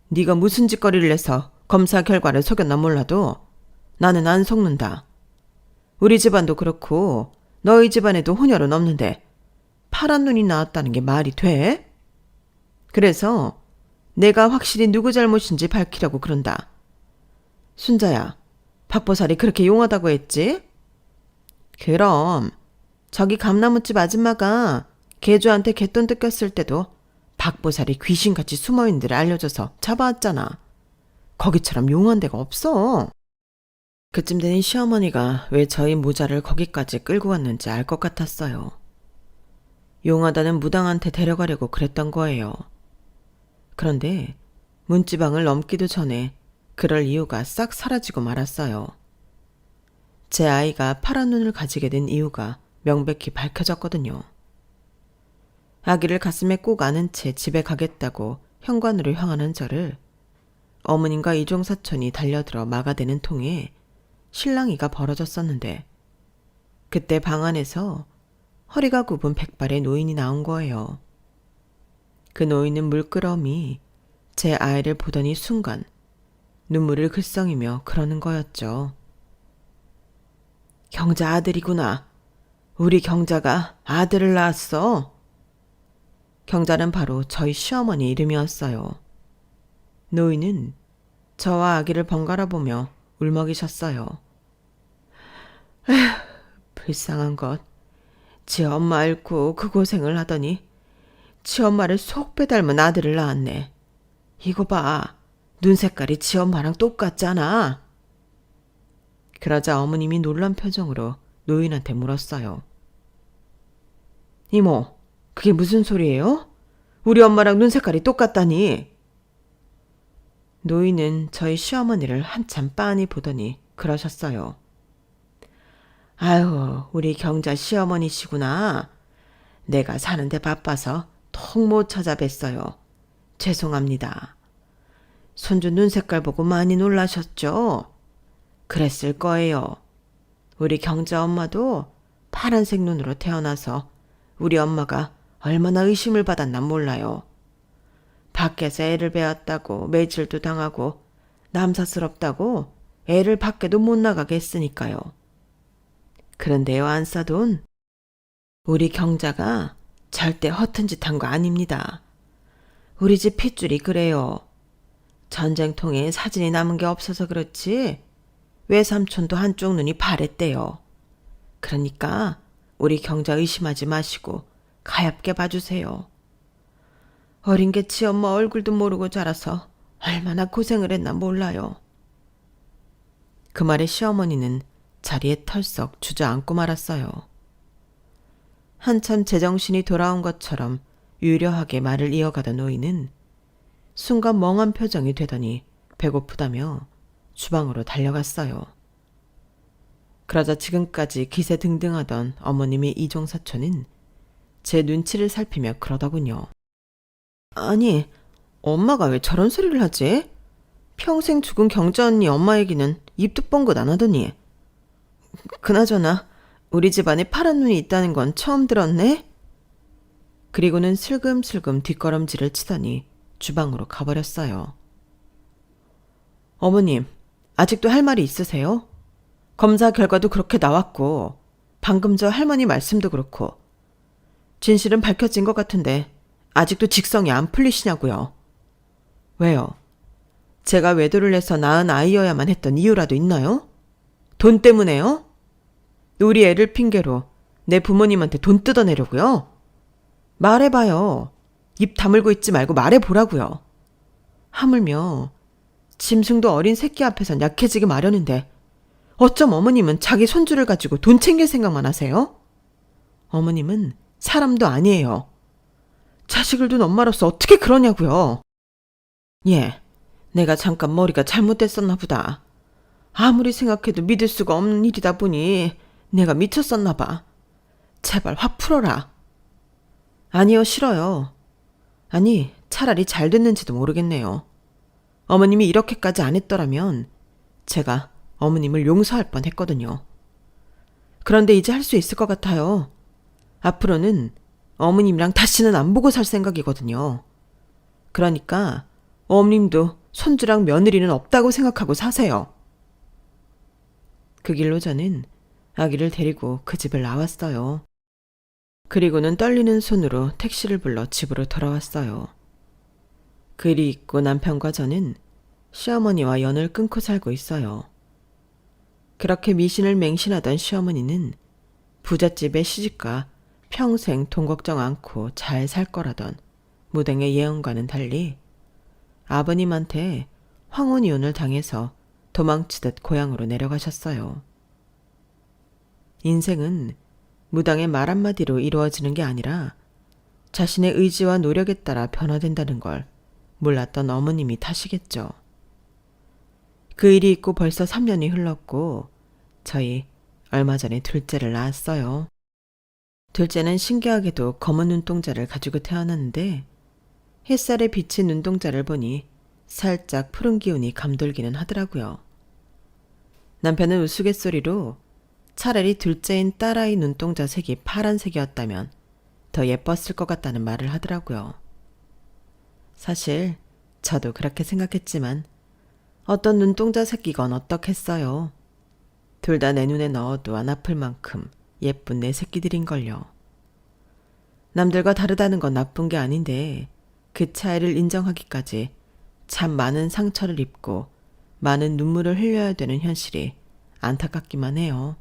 네가 무슨 짓거리를 해서 검사 결과를 속였나 몰라도 나는 안 속는다. 우리 집안도 그렇고 너희 집안에도 혼혈은 없는데 파란 눈이 나왔다는 게 말이 돼? 그래서 내가 확실히 누구 잘못인지 밝히려고 그런다. 순자야, 박보살이 그렇게 용하다고 했지? 그럼 저기 감나무집 아줌마가 개주한테 갯돈 뜯겼을 때도 박보살이 귀신같이 숨어있는 데를 알려줘서 잡아왔잖아. 거기처럼 용한 데가 없어. 그쯤 되니 시어머니가 왜 저희 모자를 거기까지 끌고 갔는지 알 것 같았어요. 용하다는 무당한테 데려가려고 그랬던 거예요. 그런데 문지방을 넘기도 전에 그럴 이유가 싹 사라지고 말았어요. 제 아이가 파란 눈을 가지게 된 이유가 명백히 밝혀졌거든요. 아기를 가슴에 꼭 안은 채 집에 가겠다고 현관으로 향하는 저를 어머님과 이종사촌이 달려들어 막아대는 통에 실랑이가 벌어졌었는데 그때 방 안에서 허리가 굽은 백발의 노인이 나온 거예요. 그 노인은 물끄러미 제 아이를 보더니 순간 눈물을 글썽이며 그러는 거였죠. 경자 아들이구나. 우리 경자가 아들을 낳았어. 경자는 바로 저희 시어머니 이름이었어요. 노인은 저와 아기를 번갈아 보며 울먹이셨어요. 에휴, 불쌍한 것. 지 엄마 앓고 그 고생을 하더니 지 엄마를 속 빼닮은 아들을 낳았네. 이거 봐. 눈 색깔이 지 엄마랑 똑같잖아. 그러자 어머님이 놀란 표정으로 노인한테 물었어요. 이모, 그게 무슨 소리예요? 우리 엄마랑 눈 색깔이 똑같다니. 노인은 저희 시어머니를 한참 빤히 보더니 그러셨어요. 아유, 우리 경자 시어머니시구나. 내가 사는데 바빠서 통 못 찾아뵀어요. 죄송합니다. 손주 눈 색깔 보고 많이 놀라셨죠? 그랬을 거예요. 우리 경자 엄마도 파란색 눈으로 태어나서 우리 엄마가 얼마나 의심을 받았나 몰라요. 밖에서 애를 배웠다고 매질도 당하고 남사스럽다고 애를 밖에도 못 나가게 했으니까요. 그런데요, 안사돈. 우리 경자가 절대 허튼 짓 한 거 아닙니다. 우리 집 핏줄이 그래요. 전쟁통에 사진이 남은 게 없어서 그렇지 외삼촌도 한쪽 눈이 파랬대요. 그러니까 우리 경자 의심하지 마시고 가엾게 봐주세요. 어린 게 지 엄마 얼굴도 모르고 자라서 얼마나 고생을 했나 몰라요. 그 말에 시어머니는 자리에 털썩 주저앉고 말았어요. 한참 제정신이 돌아온 것처럼 유려하게 말을 이어가던 노인은 순간 멍한 표정이 되더니 배고프다며 주방으로 달려갔어요. 그러자 지금까지 기세등등하던 어머님의 이종사촌은 제 눈치를 살피며 그러더군요. 아니, 엄마가 왜 저런 소리를 하지? 평생 죽은 경자 언니 엄마 얘기는 입도 뻥긋 안 하더니. 그나저나 우리 집안에 파란 눈이 있다는 건 처음 들었네? 그리고는 슬금슬금 뒷걸음질을 치더니 주방으로 가버렸어요. 어머님, 아직도 할 말이 있으세요? 검사 결과도 그렇게 나왔고 방금 저 할머니 말씀도 그렇고 진실은 밝혀진 것 같은데 아직도 직성이 안 풀리시냐고요. 왜요? 제가 외도를 해서 낳은 아이여야만 했던 이유라도 있나요? 돈 때문에요? 우리 애를 핑계로 내 부모님한테 돈 뜯어내려고요? 말해봐요. 입 다물고 있지 말고 말해보라고요. 하물며 짐승도 어린 새끼 앞에선 약해지기 마련인데 어쩜 어머님은 자기 손주를 가지고 돈 챙길 생각만 하세요? 어머님은 사람도 아니에요. 자식을 둔 엄마로서 어떻게 그러냐고요. 예, 내가 잠깐 머리가 잘못됐었나 보다. 아무리 생각해도 믿을 수가 없는 일이다 보니 내가 미쳤었나 봐. 제발 확 풀어라. 아니요, 싫어요. 아니, 차라리 잘 됐는지도 모르겠네요. 어머님이 이렇게까지 안 했더라면 제가 어머님을 용서할 뻔했거든요. 그런데 이제 할 수 있을 것 같아요. 앞으로는 어머님이랑 다시는 안 보고 살 생각이거든요. 그러니까 어머님도 손주랑 며느리는 없다고 생각하고 사세요. 그 길로 저는 아기를 데리고 그 집을 나왔어요. 그리고는 떨리는 손으로 택시를 불러 집으로 돌아왔어요. 그 일이 있고 남편과 저는 시어머니와 연을 끊고 살고 있어요. 그렇게 미신을 맹신하던 시어머니는 부잣집의 시집가 평생 돈 걱정 않고 잘 살 거라던 무당의 예언과는 달리 아버님한테 황혼 이혼을 당해서 도망치듯 고향으로 내려가셨어요. 인생은 무당의 말 한마디로 이루어지는 게 아니라 자신의 의지와 노력에 따라 변화된다는 걸 몰랐던 어머님이 탓이겠죠. 그 일이 있고 벌써 3년이 흘렀고 저희 얼마 전에 둘째를 낳았어요. 둘째는 신기하게도 검은 눈동자를 가지고 태어났는데 햇살에 비친 눈동자를 보니 살짝 푸른 기운이 감돌기는 하더라고요. 남편은 우스갯소리로 차라리 둘째인 딸아이 눈동자 색이 파란색이었다면 더 예뻤을 것 같다는 말을 하더라고요. 사실 저도 그렇게 생각했지만 어떤 눈동자 색이건 어떻겠어요. 둘 다 내 눈에 넣어도 안 아플 만큼 예쁜 내 새끼들인걸요. 남들과 다르다는 건 나쁜 게 아닌데 그 차이를 인정하기까지 참 많은 상처를 입고 많은 눈물을 흘려야 되는 현실이 안타깝기만 해요.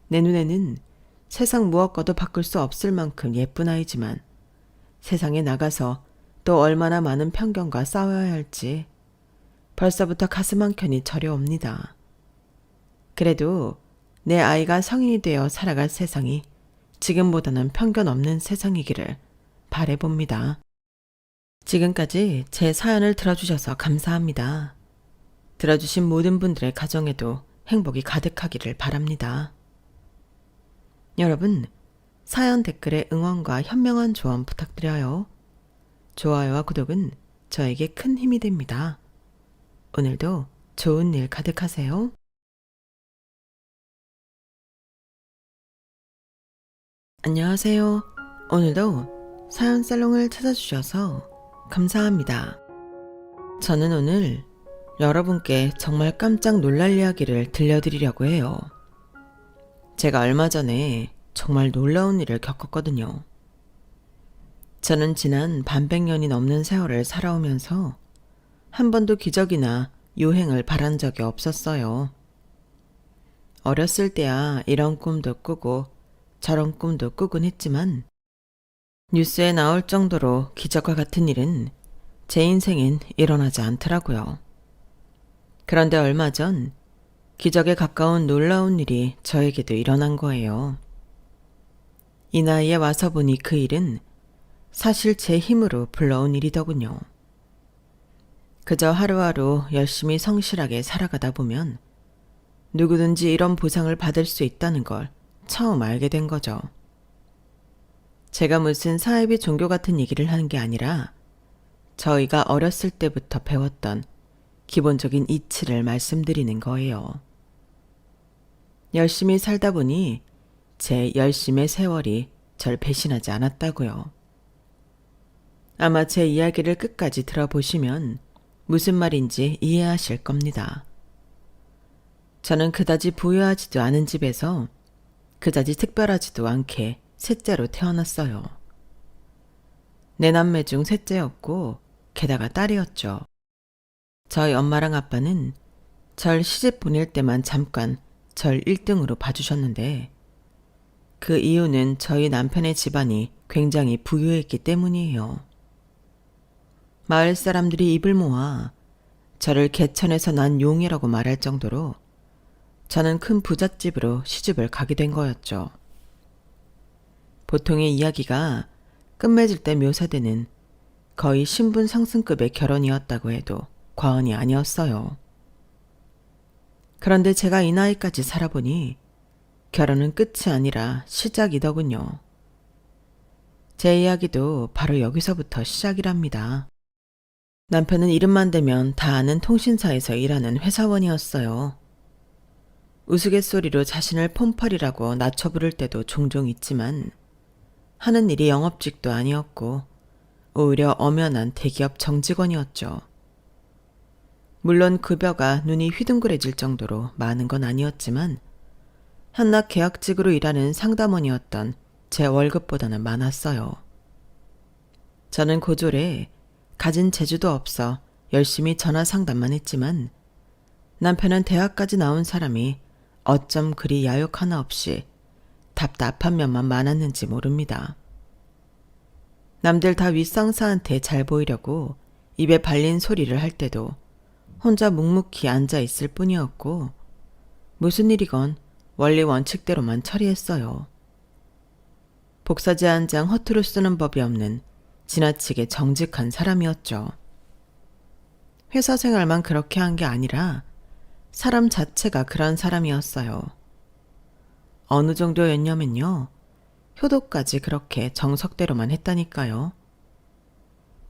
내 눈에는 세상 무엇과도 바꿀 수 없을 만큼 예쁜 아이지만 세상에 나가서 또 얼마나 많은 편견과 싸워야 할지 벌써부터 가슴 한켠이 저려옵니다. 그래도 내 아이가 성인이 되어 살아갈 세상이 지금보다는 편견 없는 세상이기를 바라봅니다. 지금까지 제 사연을 들어주셔서 감사합니다. 들어주신 모든 분들의 가정에도 행복이 가득하기를 바랍니다. 여러분, 사연 댓글에 응원과 현명한 조언 부탁드려요. 좋아요와 구독은 저에게 큰 힘이 됩니다. 오늘도 좋은 일 가득하세요. 안녕하세요. 오늘도 사연 살롱을 찾아주셔서 감사합니다. 저는 오늘 여러분께 정말 깜짝 놀랄 이야기를 들려드리려고 해요. 제가 얼마 전에 정말 놀라운 일을 겪었거든요. 저는 지난 반백년이 넘는 세월을 살아오면서 한 번도 기적이나 요행을 바란 적이 없었어요. 어렸을 때야 이런 꿈도 꾸고 저런 꿈도 꾸곤 했지만 뉴스에 나올 정도로 기적과 같은 일은 제 인생엔 일어나지 않더라고요. 그런데 얼마 전 기적에 가까운 놀라운 일이 저에게도 일어난 거예요. 이 나이에 와서 보니 그 일은 사실 제 힘으로 불러온 일이더군요. 그저 하루하루 열심히 성실하게 살아가다 보면 누구든지 이런 보상을 받을 수 있다는 걸 처음 알게 된 거죠. 제가 무슨 사이비 종교 같은 얘기를 하는 게 아니라 저희가 어렸을 때부터 배웠던 기본적인 이치를 말씀드리는 거예요. 열심히 살다 보니 제 열심의 세월이 절 배신하지 않았다고요. 아마 제 이야기를 끝까지 들어보시면 무슨 말인지 이해하실 겁니다. 저는 그다지 부유하지도 않은 집에서 그다지 특별하지도 않게 셋째로 태어났어요. 네 남매 중 셋째였고 게다가 딸이었죠. 저희 엄마랑 아빠는 절 시집 보낼 때만 잠깐 절 1등으로 봐주셨는데 그 이유는 저희 남편의 집안이 굉장히 부유했기 때문이에요. 마을 사람들이 입을 모아 저를 개천에서 난 용이라고 말할 정도로 저는 큰 부잣집으로 시집을 가게 된 거였죠. 보통의 이야기가 끝맺을 때 묘사되는 거의 신분 상승급의 결혼이었다고 해도 과언이 아니었어요. 그런데 제가 이 나이까지 살아보니 결혼은 끝이 아니라 시작이더군요. 제 이야기도 바로 여기서부터 시작이랍니다. 남편은 이름만 대면 다 아는 통신사에서 일하는 회사원이었어요. 우스갯소리로 자신을 폰펄이라고 낮춰 부를 때도 종종 있지만 하는 일이 영업직도 아니었고 오히려 엄연한 대기업 정직원이었죠. 물론 급여가 눈이 휘둥그레질 정도로 많은 건 아니었지만 한낱 계약직으로 일하는 상담원이었던 제 월급보다는 많았어요. 저는 고졸에 가진 재주도 없어 열심히 전화 상담만 했지만 남편은 대학까지 나온 사람이 어쩜 그리 야욕 하나 없이 답답한 면만 많았는지 모릅니다. 남들 다 윗상사한테 잘 보이려고 입에 발린 소리를 할 때도 혼자 묵묵히 앉아 있을 뿐이었고 무슨 일이건 원리 원칙대로만 처리했어요. 복사제 한 장 허투루 쓰는 법이 없는 지나치게 정직한 사람이었죠. 회사 생활만 그렇게 한 게 아니라 사람 자체가 그런 사람이었어요. 어느 정도였냐면요. 효도까지 그렇게 정석대로만 했다니까요.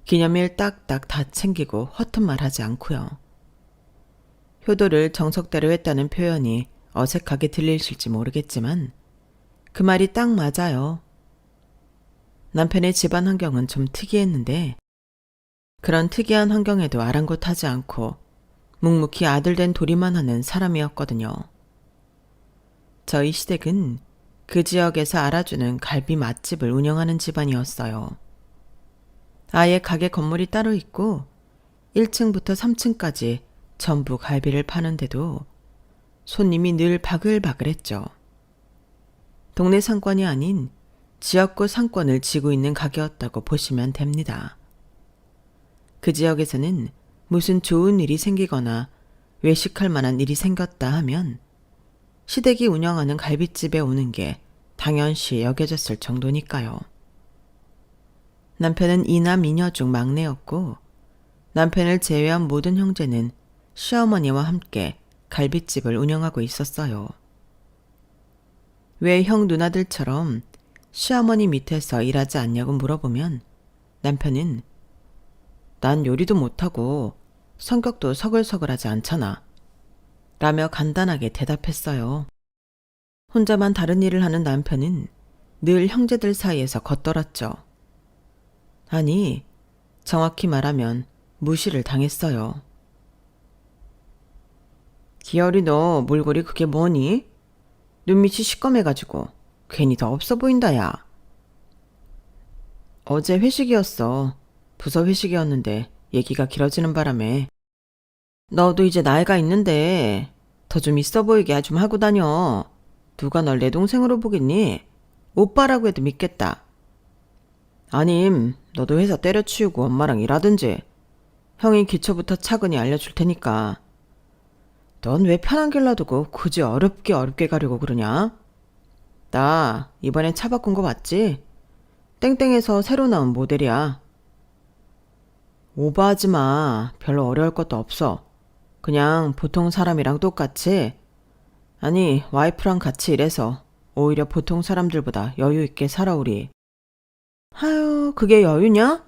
기념일 딱딱 다 챙기고 허튼 말 하지 않고요. 효도를 정석대로 했다는 표현이 어색하게 들리실지 모르겠지만 그 말이 딱 맞아요. 남편의 집안 환경은 좀 특이했는데 그런 특이한 환경에도 아랑곳하지 않고 묵묵히 아들된 도리만 하는 사람이었거든요. 저희 시댁은 그 지역에서 알아주는 갈비 맛집을 운영하는 집안이었어요. 아예 가게 건물이 따로 있고 1층부터 3층까지 전부 갈비를 파는데도 손님이 늘 바글바글했죠. 동네 상권이 아닌 지역구 상권을 쥐고 있는 가게였다고 보시면 됩니다. 그 지역에서는 무슨 좋은 일이 생기거나 외식할 만한 일이 생겼다 하면 시댁이 운영하는 갈비집에 오는 게 당연시 여겨졌을 정도니까요. 남편은 이남 이녀 중 막내였고 남편을 제외한 모든 형제는 시어머니와 함께 갈비집을 운영하고 있었어요. 왜 형 누나들처럼 시어머니 밑에서 일하지 않냐고 물어보면 남편은 난 요리도 못하고 성격도 서글서글하지 않잖아 라며 간단하게 대답했어요. 혼자만 다른 일을 하는 남편은 늘 형제들 사이에서 겉돌았죠. 아니, 정확히 말하면 무시를 당했어요. 기열이 너 몰골이 그게 뭐니? 눈밑이 시꺼매가지고 괜히 더 없어 보인다 야. 어제 회식이었어. 부서 회식이었는데 얘기가 길어지는 바람에 너도 이제 나이가 있는데 더 좀 있어 보이게 좀 하고 다녀. 누가 널 내 동생으로 보겠니? 오빠라고 해도 믿겠다. 아님 너도 회사 때려치우고 엄마랑 일하든지 형이 기초부터 차근히 알려줄 테니까. 넌 왜 편한 길 놔두고 굳이 어렵게 가려고 그러냐? 나 이번에 차 바꾼 거 봤지? 땡땡에서 새로 나온 모델이야. 오버하지 마. 별로 어려울 것도 없어. 그냥 보통 사람이랑 똑같이. 아니 와이프랑 같이 일해서 오히려 보통 사람들보다 여유 있게 살아 우리. 하유 그게 여유냐?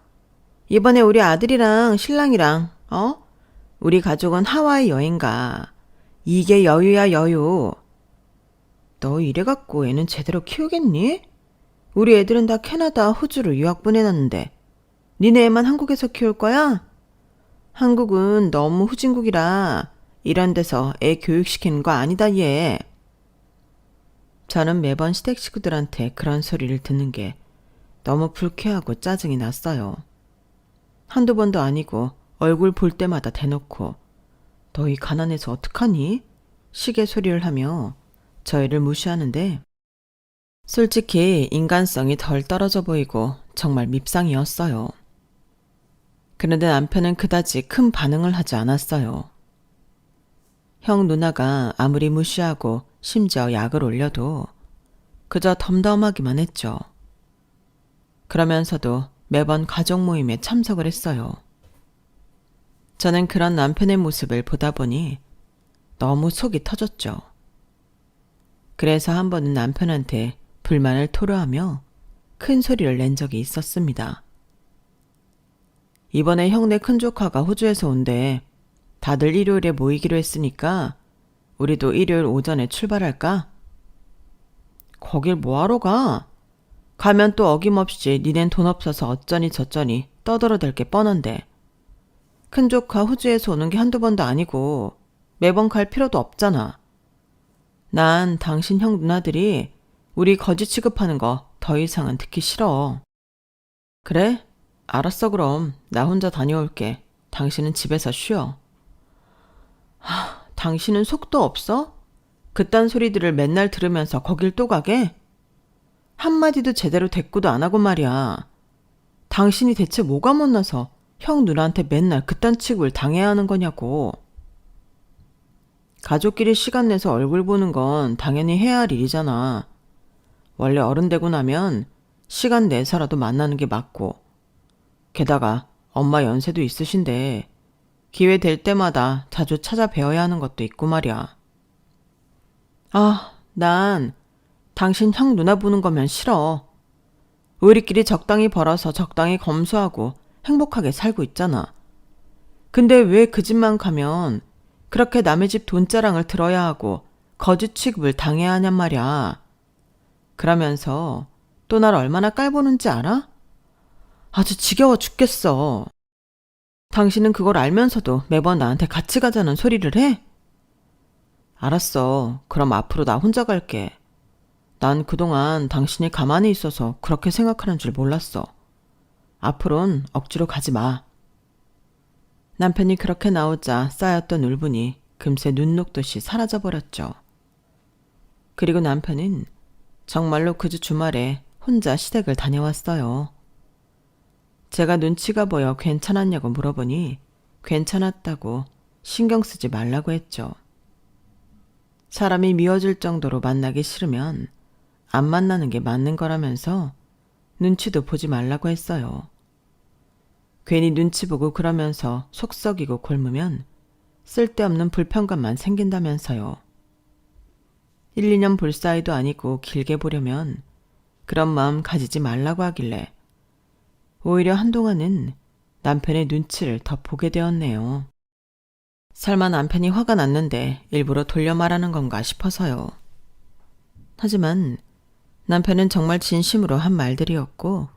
이번에 우리 아들이랑 신랑이랑 우리 가족은 하와이 여행 가. 이게 여유야 여유. 너 이래갖고 애는 제대로 키우겠니? 우리 애들은 다 캐나다, 호주로 유학 보내놨는데 니네 애만 한국에서 키울 거야? 한국은 너무 후진국이라 이런 데서 애 교육시키는 거 아니다 얘. 저는 매번 시댁 식구들한테 그런 소리를 듣는 게 너무 불쾌하고 짜증이 났어요. 한두 번도 아니고 얼굴 볼 때마다 대놓고 너희 가난해서 어떡하니? 시계 소리를 하며 저희를 무시하는데 솔직히 인간성이 덜 떨어져 보이고 정말 밉상이었어요. 그런데 남편은 그다지 큰 반응을 하지 않았어요. 형 누나가 아무리 무시하고 심지어 약을 올려도 그저 덤덤하기만 했죠. 그러면서도 매번 가족 모임에 참석을 했어요. 저는 그런 남편의 모습을 보다 보니 너무 속이 터졌죠. 그래서 한 번은 남편한테 불만을 토로하며 큰 소리를 낸 적이 있었습니다. 이번에 형네 큰조카가 호주에서 온대. 다들 일요일에 모이기로 했으니까 우리도 일요일 오전에 출발할까? 거길 뭐하러 가? 가면 또 어김없이 니넨 돈 없어서 어쩌니 저쩌니 떠들어댈 게 뻔한데. 큰조카 호주에서 오는 게 한두 번도 아니고 매번 갈 필요도 없잖아. 난 당신 형 누나들이 우리 거지 취급하는 거 더 이상은 듣기 싫어. 그래? 알았어 그럼. 나 혼자 다녀올게. 당신은 집에서 쉬어. 당신은 속도 없어? 그딴 소리들을 맨날 들으면서 거길 또 가게? 한마디도 제대로 대꾸도 안 하고 말이야. 당신이 대체 뭐가 못나서 형 누나한테 맨날 그딴 취급을 당해야 하는 거냐고. 가족끼리 시간 내서 얼굴 보는 건 당연히 해야 할 일이잖아. 원래 어른 되고 나면 시간 내서라도 만나는 게 맞고. 게다가 엄마 연세도 있으신데 기회 될 때마다 자주 찾아뵈어야 하는 것도 있고 말이야. 난 당신 형 누나 보는 거면 싫어. 우리끼리 적당히 벌어서 적당히 검소하고 행복하게 살고 있잖아. 근데 왜 그 집만 가면 그렇게 남의 집 돈자랑을 들어야 하고 거짓 취급을 당해야 하냔 말이야. 그러면서 또 날 얼마나 깔보는지 알아? 아주 지겨워 죽겠어. 당신은 그걸 알면서도 매번 나한테 같이 가자는 소리를 해? 알았어. 그럼 앞으로 나 혼자 갈게. 난 그동안 당신이 가만히 있어서 그렇게 생각하는 줄 몰랐어. 앞으론 억지로 가지 마. 남편이 그렇게 나오자 쌓였던 울분이 금세 눈 녹듯이 사라져버렸죠. 그리고 남편은 정말로 그 주 주말에 혼자 시댁을 다녀왔어요. 제가 눈치가 보여 괜찮았냐고 물어보니 괜찮았다고 신경 쓰지 말라고 했죠. 사람이 미워질 정도로 만나기 싫으면 안 만나는 게 맞는 거라면서 눈치도 보지 말라고 했어요. 괜히 눈치 보고 그러면서 속 썩이고 곪으면 쓸데없는 불편감만 생긴다면서요. 1, 2년 볼 사이도 아니고 길게 보려면 그런 마음 가지지 말라고 하길래 오히려 한동안은 남편의 눈치를 더 보게 되었네요. 설마 남편이 화가 났는데 일부러 돌려 말하는 건가 싶어서요. 하지만 남편은 정말 진심으로 한 말들이었고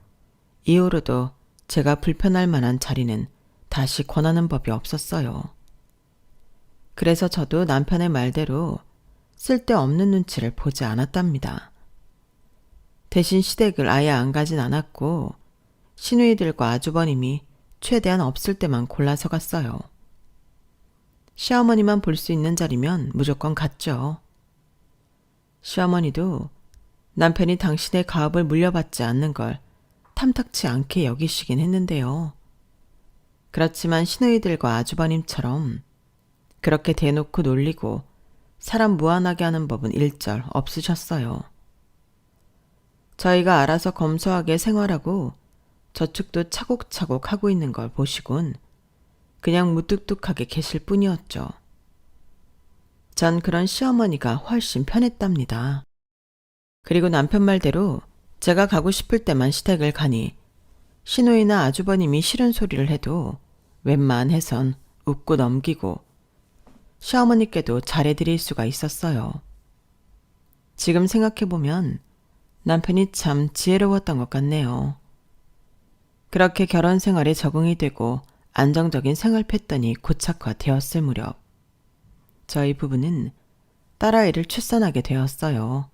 이후로도 제가 불편할 만한 자리는 다시 권하는 법이 없었어요. 그래서 저도 남편의 말대로 쓸데없는 눈치를 보지 않았답니다. 대신 시댁을 아예 안 가진 않았고 시누이들과 아주버님이 최대한 없을 때만 골라서 갔어요. 시어머니만 볼 수 있는 자리면 무조건 갔죠. 시어머니도 남편이 당신의 가업을 물려받지 않는 걸 탐탁치 않게 여기시긴 했는데요. 그렇지만 시누이들과 아주버님처럼 그렇게 대놓고 놀리고 사람 무안하게 하는 법은 일절 없으셨어요. 저희가 알아서 검소하게 생활하고 저축도 차곡차곡 하고 있는 걸 보시곤 그냥 무뚝뚝하게 계실 뿐이었죠. 전 그런 시어머니가 훨씬 편했답니다. 그리고 남편 말대로 제가 가고 싶을 때만 시댁을 가니 시누이나 아주버님이 싫은 소리를 해도 웬만해선 웃고 넘기고 시어머니께도 잘해드릴 수가 있었어요. 지금 생각해보면 남편이 참 지혜로웠던 것 같네요. 그렇게 결혼 생활에 적응이 되고 안정적인 생활 패턴이 고착화되었을 무렵 저희 부부는 딸아이를 출산하게 되었어요.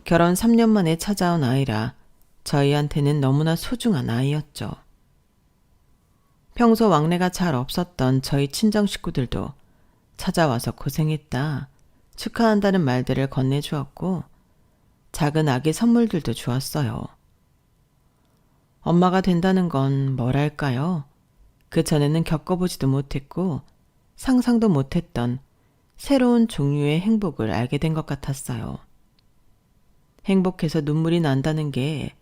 결혼 3년 만에 찾아온 아이라 저희한테는 너무나 소중한 아이였죠. 평소 왕래가 잘 없었던 저희 친정 식구들도 찾아와서 고생했다, 축하한다는 말들을 건네주었고 작은 아기 선물들도 주었어요. 엄마가 된다는 건 뭐랄까요? 그전에는 겪어보지도 못했고 상상도 못했던 새로운 종류의 행복을 알게 된 것 같았어요. 행복해서 눈물이 난다는 게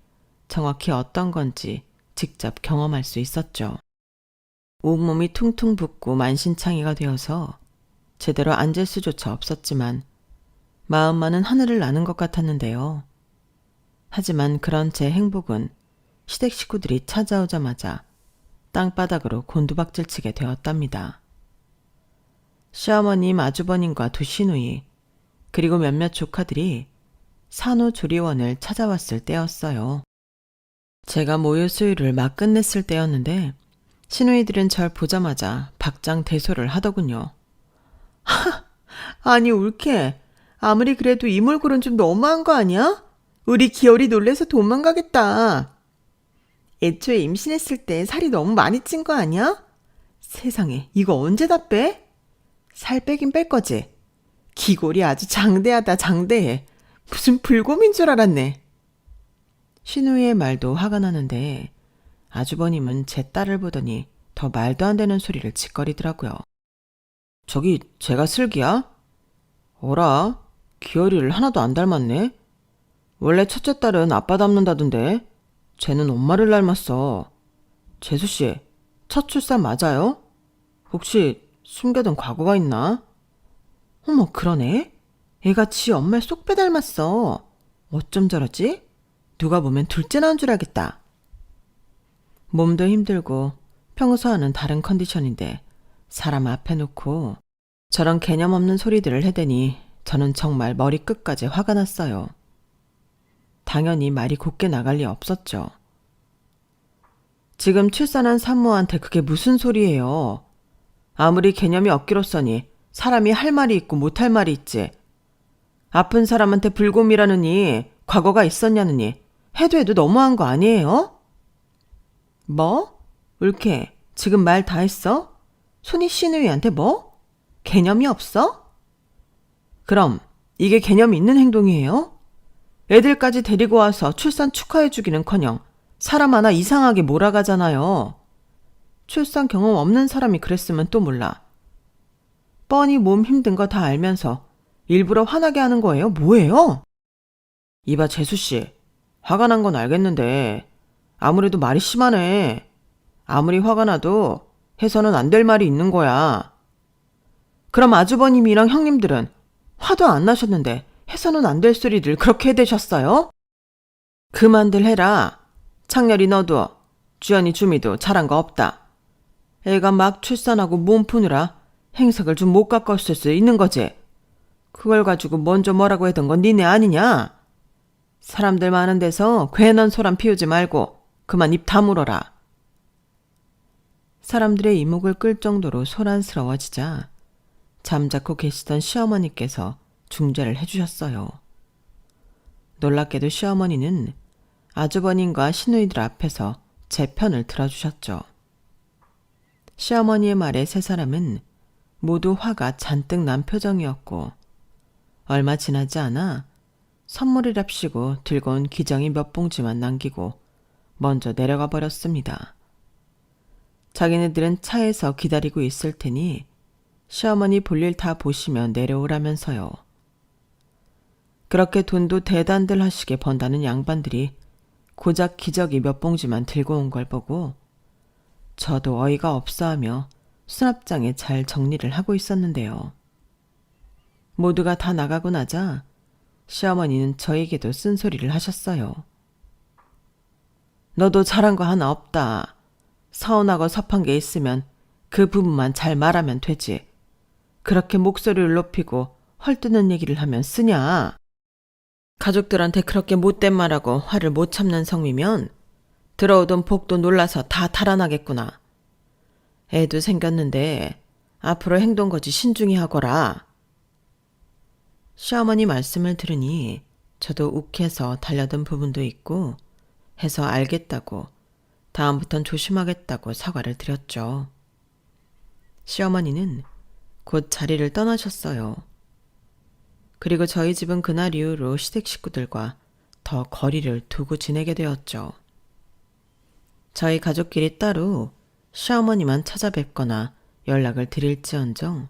정확히 어떤 건지 직접 경험할 수 있었죠. 온몸이 퉁퉁 붓고 만신창이가 되어서 제대로 앉을 수조차 없었지만 마음만은 하늘을 나는 것 같았는데요. 하지만 그런 제 행복은 시댁 식구들이 찾아오자마자 땅바닥으로 곤두박질치게 되었답니다. 시어머님, 아주버님과 두 시누이, 그리고 몇몇 조카들이 산후조리원을 찾아왔을 때였어요. 제가 모유 수유를 막 끝냈을 때였는데 시누이들은 절 보자마자 박장대소를 하더군요. 아니 올케, 아무리 그래도 이몰골은 좀 너무한 거 아니야? 우리 기어리 놀래서 도망가겠다. 애초에 임신했을 때 살이 너무 많이 찐 거 아니야? 세상에, 이거 언제 다 빼? 살 빼긴 뺄 거지. 기골이 아주 장대하다 장대해. 무슨 불곰인 줄 알았네. 시누이의 말도 화가 나는데 아주버님은 제 딸을 보더니 더 말도 안 되는 소리를 짓거리더라고요. 저기 제가 슬기야? 어라, 기어리를 하나도 안 닮았네. 원래 첫째 딸은 아빠 닮는다던데 쟤는 엄마를 닮았어. 재수씨, 첫 출산 맞아요? 혹시 숨겨둔 과거가 있나? 어머, 그러네. 애가 지 엄마를 쏙 빼닮았어. 어쩜 저러지? 누가 보면 둘째 낳은 줄 알겠다. 몸도 힘들고 평소와는 다른 컨디션인데 사람 앞에 놓고 저런 개념 없는 소리들을 해대니 저는 정말 머리끝까지 화가 났어요. 당연히 말이 곱게 나갈 리 없었죠. 지금 출산한 산모한테 그게 무슨 소리예요? 아무리 개념이 없기로써니 사람이 할 말이 있고 못할 말이 있지. 아픈 사람한테 불곰이라느니 과거가 있었냐느니 해도 너무한 거 아니에요? 뭐? 올케, 지금 말 다 했어? 손이 시누이한테 뭐? 개념이 없어? 그럼 이게 개념이 있는 행동이에요? 애들까지 데리고 와서 출산 축하해주기는커녕 사람 하나 이상하게 몰아가잖아요. 출산 경험 없는 사람이 그랬으면 또 몰라. 뻔히 몸 힘든 거 다 알면서 일부러 화나게 하는 거예요? 뭐예요? 이봐 재수씨, 화가 난 건 알겠는데 아무래도 말이 심하네. 아무리 화가 나도 해서는 안 될 말이 있는 거야. 그럼 아주버님이랑 형님들은 화도 안 나셨는데 해서는 안 될 소리들 그렇게 해대셨어요? 그만들 해라. 창렬이 너도 주연이 주미도 잘한 거 없다. 애가 막 출산하고 몸 푸느라 행색을 좀 못 가꿨을 수 있는 거지. 그걸 가지고 먼저 뭐라고 했던 건 니네 아니냐? 사람들 많은 데서 괜한 소란 피우지 말고 그만 입 다물어라. 사람들의 이목을 끌 정도로 소란스러워지자 잠자코 계시던 시어머니께서 중재를 해주셨어요. 놀랍게도 시어머니는 아주버님과 시누이들 앞에서 제 편을 들어주셨죠. 시어머니의 말에 세 사람은 모두 화가 잔뜩 난 표정이었고 얼마 지나지 않아 선물이랍시고 들고 온 기정이 몇 봉지만 남기고 먼저 내려가 버렸습니다. 자기네들은 차에서 기다리고 있을 테니 시어머니 볼일 다 보시면 내려오라면서요. 그렇게 돈도 대단들 하시게 번다는 양반들이 고작 기저귀 몇 봉지만 들고 온 걸 보고 저도 어이가 없어하며 수납장에 잘 정리를 하고 있었는데요. 모두가 다 나가고 나자 시어머니는 저에게도 쓴소리를 하셨어요. 너도 잘한 거 하나 없다. 서운하고 섭한 게 있으면 그 부분만 잘 말하면 되지. 그렇게 목소리를 높이고 헐뜯는 얘기를 하면 쓰냐? 가족들한테 그렇게 못된 말하고 화를 못 참는 성미면 들어오던 복도 놀라서 다 달아나겠구나. 애도 생겼는데 앞으로 행동거지 신중히 하거라. 시어머니 말씀을 들으니 저도 욱해서 달려든 부분도 있고 해서 알겠다고 다음부턴 조심하겠다고 사과를 드렸죠. 시어머니는 곧 자리를 떠나셨어요. 그리고 저희 집은 그날 이후로 시댁 식구들과 더 거리를 두고 지내게 되었죠. 저희 가족끼리 따로 시어머니만 찾아뵙거나 연락을 드릴지언정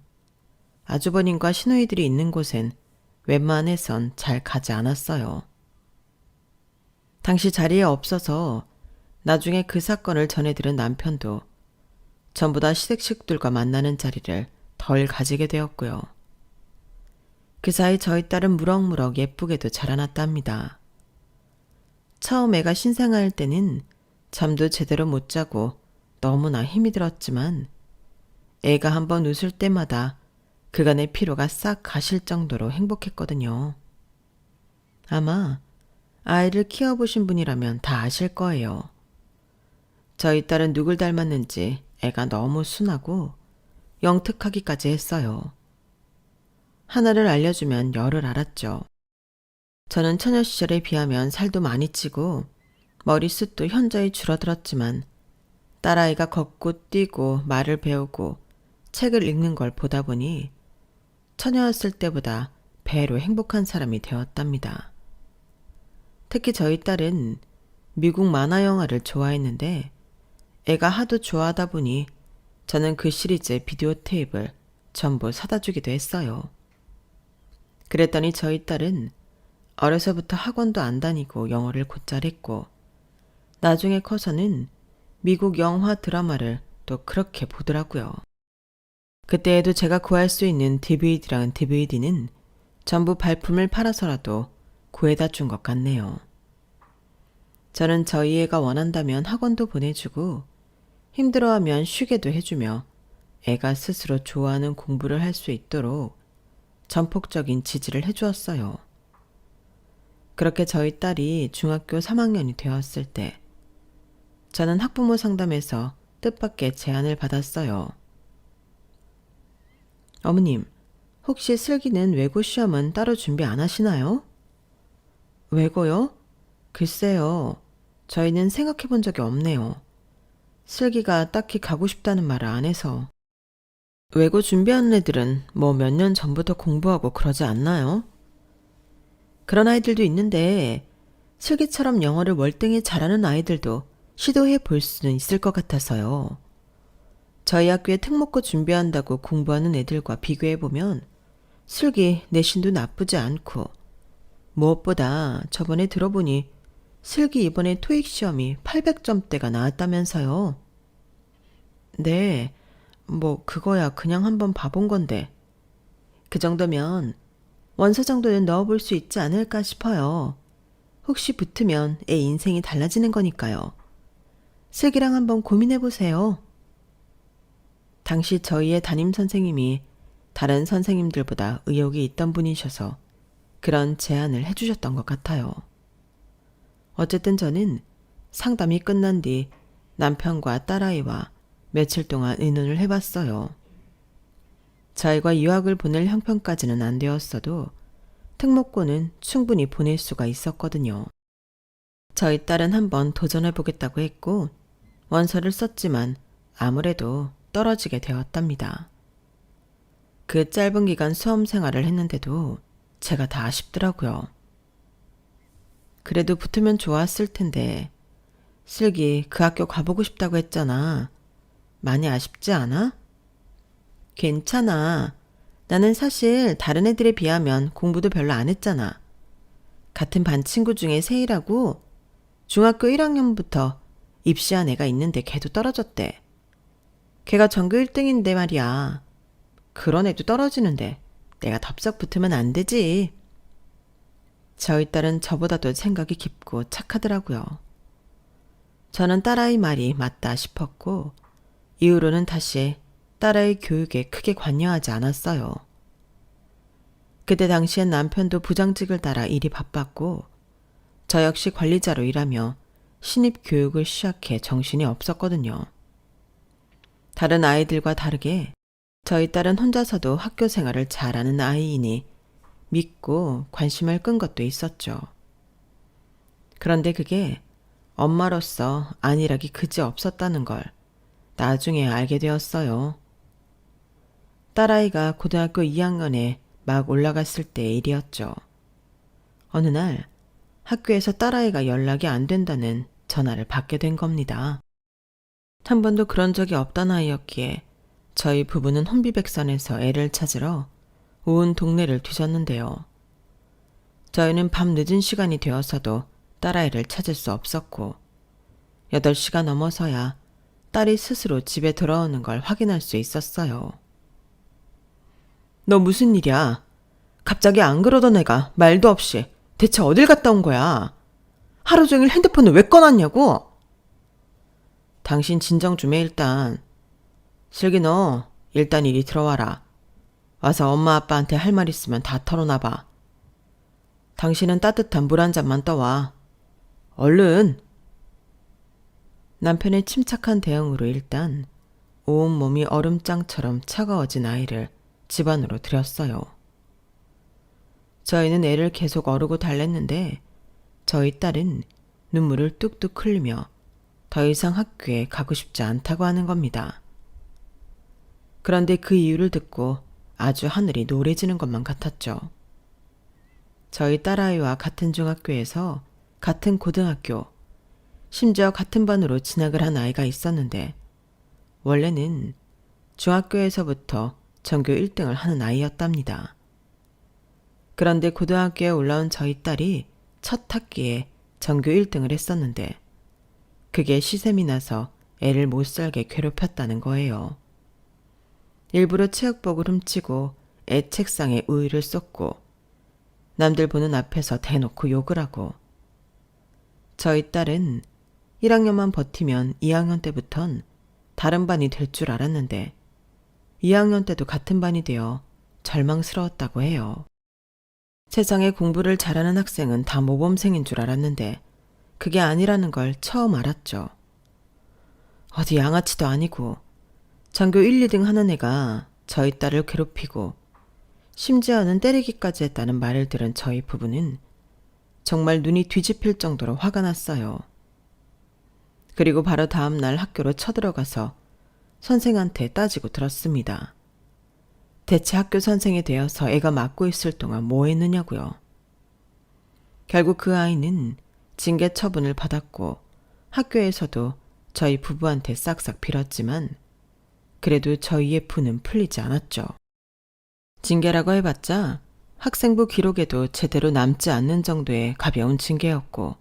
아주버님과 시누이들이 있는 곳엔 웬만해선 잘 가지 않았어요. 당시 자리에 없어서 나중에 그 사건을 전해들은 남편도 전부 다 시댁 식구들과 만나는 자리를 덜 가지게 되었고요. 그 사이 저희 딸은 무럭무럭 예쁘게도 자라났답니다. 처음 애가 신생아일 때는 잠도 제대로 못 자고 너무나 힘이 들었지만 애가 한번 웃을 때마다 그간의 피로가 싹 가실 정도로 행복했거든요. 아마 아이를 키워보신 분이라면 다 아실 거예요. 저희 딸은 누굴 닮았는지 애가 너무 순하고 영특하기까지 했어요. 하나를 알려주면 열을 알았죠. 저는 처녀 시절에 비하면 살도 많이 찌고 머리숱도 현저히 줄어들었지만 딸아이가 걷고 뛰고 말을 배우고 책을 읽는 걸 보다 보니 처녀였을 때보다 배로 행복한 사람이 되었답니다. 특히 저희 딸은 미국 만화 영화를 좋아했는데 애가 하도 좋아하다 보니 저는 그 시리즈의 비디오 테이프를 전부 사다 주기도 했어요. 그랬더니 저희 딸은 어려서부터 학원도 안 다니고 영어를 곧잘 했고 나중에 커서는 미국 영화 드라마를 또 그렇게 보더라고요. 그때에도 제가 구할 수 있는 DVD랑 DVD는 전부 발품을 팔아서라도 구해다 준 것 같네요. 저는 저희 애가 원한다면 학원도 보내주고 힘들어하면 쉬게도 해주며 애가 스스로 좋아하는 공부를 할 수 있도록 전폭적인 지지를 해주었어요. 그렇게 저희 딸이 중학교 3학년이 되었을 때 저는 학부모 상담에서 뜻밖의 제안을 받았어요. 어머님, 혹시 슬기는 외고 시험은 따로 준비 안 하시나요? 외고요? 글쎄요. 저희는 생각해 본 적이 없네요. 슬기가 딱히 가고 싶다는 말을 안 해서. 외고 준비하는 애들은 뭐 몇 년 전부터 공부하고 그러지 않나요? 그런 아이들도 있는데 슬기처럼 영어를 월등히 잘하는 아이들도 시도해 볼 수는 있을 것 같아서요. 저희 학교에 특목고 준비한다고 공부하는 애들과 비교해보면 슬기 내신도 나쁘지 않고 무엇보다 저번에 들어보니 슬기 이번에 토익 시험이 800점대가 나왔다면서요. 네, 뭐 그거야 그냥 한번 봐본 건데 그 정도면 원서 정도는 넣어볼 수 있지 않을까 싶어요. 혹시 붙으면 애 인생이 달라지는 거니까요. 슬기랑 한번 고민해보세요. 당시 저희의 담임 선생님이 다른 선생님들보다 의욕이 있던 분이셔서 그런 제안을 해주셨던 것 같아요. 어쨌든 저는 상담이 끝난 뒤 남편과 딸아이와 며칠 동안 의논을 해봤어요. 저희가 유학을 보낼 형편까지는 안 되었어도 특목고는 충분히 보낼 수가 있었거든요. 저희 딸은 한번 도전해보겠다고 했고 원서를 썼지만 아무래도 떨어지게 되었답니다. 그 짧은 기간 수험 생활을 했는데도 제가 다 아쉽더라고요. 그래도 붙으면 좋았을 텐데 슬기 그 학교 가보고 싶다고 했잖아. 많이 아쉽지 않아? 괜찮아. 나는 사실 다른 애들에 비하면 공부도 별로 안 했잖아. 같은 반 친구 중에 세희라고 중학교 1학년부터 입시한 애가 있는데 걔도 떨어졌대. 걔가 전교 1등인데 말이야. 그런 애도 떨어지는데 내가 덥석 붙으면 안 되지. 저희 딸은 저보다도 생각이 깊고 착하더라고요. 저는 딸아이 말이 맞다 싶었고 이후로는 다시 딸아이 교육에 크게 관여하지 않았어요. 그때 당시엔 남편도 부장직을 따라 일이 바빴고 저 역시 관리자로 일하며 신입 교육을 시작해 정신이 없었거든요. 다른 아이들과 다르게 저희 딸은 혼자서도 학교 생활을 잘하는 아이이니 믿고 관심을 끈 것도 있었죠. 그런데 그게 엄마로서 안일하기 그지 없었다는 걸 나중에 알게 되었어요. 딸아이가 고등학교 2학년에 막 올라갔을 때의 일이었죠. 어느 날 학교에서 딸아이가 연락이 안 된다는 전화를 받게 된 겁니다. 한 번도 그런 적이 없던 아이였기에 저희 부부는 혼비백산에서 애를 찾으러 온 동네를 뒤졌는데요. 저희는 밤 늦은 시간이 되어서도 딸아이를 찾을 수 없었고 8시가 넘어서야 딸이 스스로 집에 돌아오는 걸 확인할 수 있었어요. 너 무슨 일이야? 갑자기 안 그러던 애가 말도 없이 대체 어딜 갔다 온 거야? 하루 종일 핸드폰을 왜 꺼놨냐고? 당신 진정 좀 해 일단. 슬기 너 일단 이리 들어와라. 와서 엄마 아빠한테 할 말 있으면 다 털어놔봐. 당신은 따뜻한 물 한 잔만 떠와. 얼른. 남편의 침착한 대응으로 일단 온몸이 얼음장처럼 차가워진 아이를 집 안으로 들였어요. 저희는 애를 계속 어르고 달랬는데 저희 딸은 눈물을 뚝뚝 흘리며 더 이상 학교에 가고 싶지 않다고 하는 겁니다. 그런데 그 이유를 듣고 아주 하늘이 노래지는 것만 같았죠. 저희 딸아이와 같은 중학교에서 같은 고등학교, 심지어 같은 반으로 진학을 한 아이가 있었는데 원래는 중학교에서부터 전교 1등을 하는 아이였답니다. 그런데 고등학교에 올라온 저희 딸이 첫 학기에 전교 1등을 했었는데 그게 시샘이 나서 애를 못 살게 괴롭혔다는 거예요. 일부러 체육복을 훔치고 애 책상에 우유를 쏟고 남들 보는 앞에서 대놓고 욕을 하고 저희 딸은 1학년만 버티면 2학년 때부턴 다른 반이 될 줄 알았는데 2학년 때도 같은 반이 되어 절망스러웠다고 해요. 세상에 공부를 잘하는 학생은 다 모범생인 줄 알았는데 그게 아니라는 걸 처음 알았죠. 어디 양아치도 아니고 전교 1, 2등 하는 애가 저희 딸을 괴롭히고 심지어는 때리기까지 했다는 말을 들은 저희 부부는 정말 눈이 뒤집힐 정도로 화가 났어요. 그리고 바로 다음 날 학교로 쳐들어가서 선생한테 따지고 들었습니다. 대체 학교 선생이 되어서 애가 맡고 있을 동안 뭐 했느냐고요. 결국 그 아이는 징계 처분을 받았고 학교에서도 저희 부부한테 싹싹 빌었지만 그래도 저희의 분은 풀리지 않았죠. 징계라고 해봤자 학생부 기록에도 제대로 남지 않는 정도의 가벼운 징계였고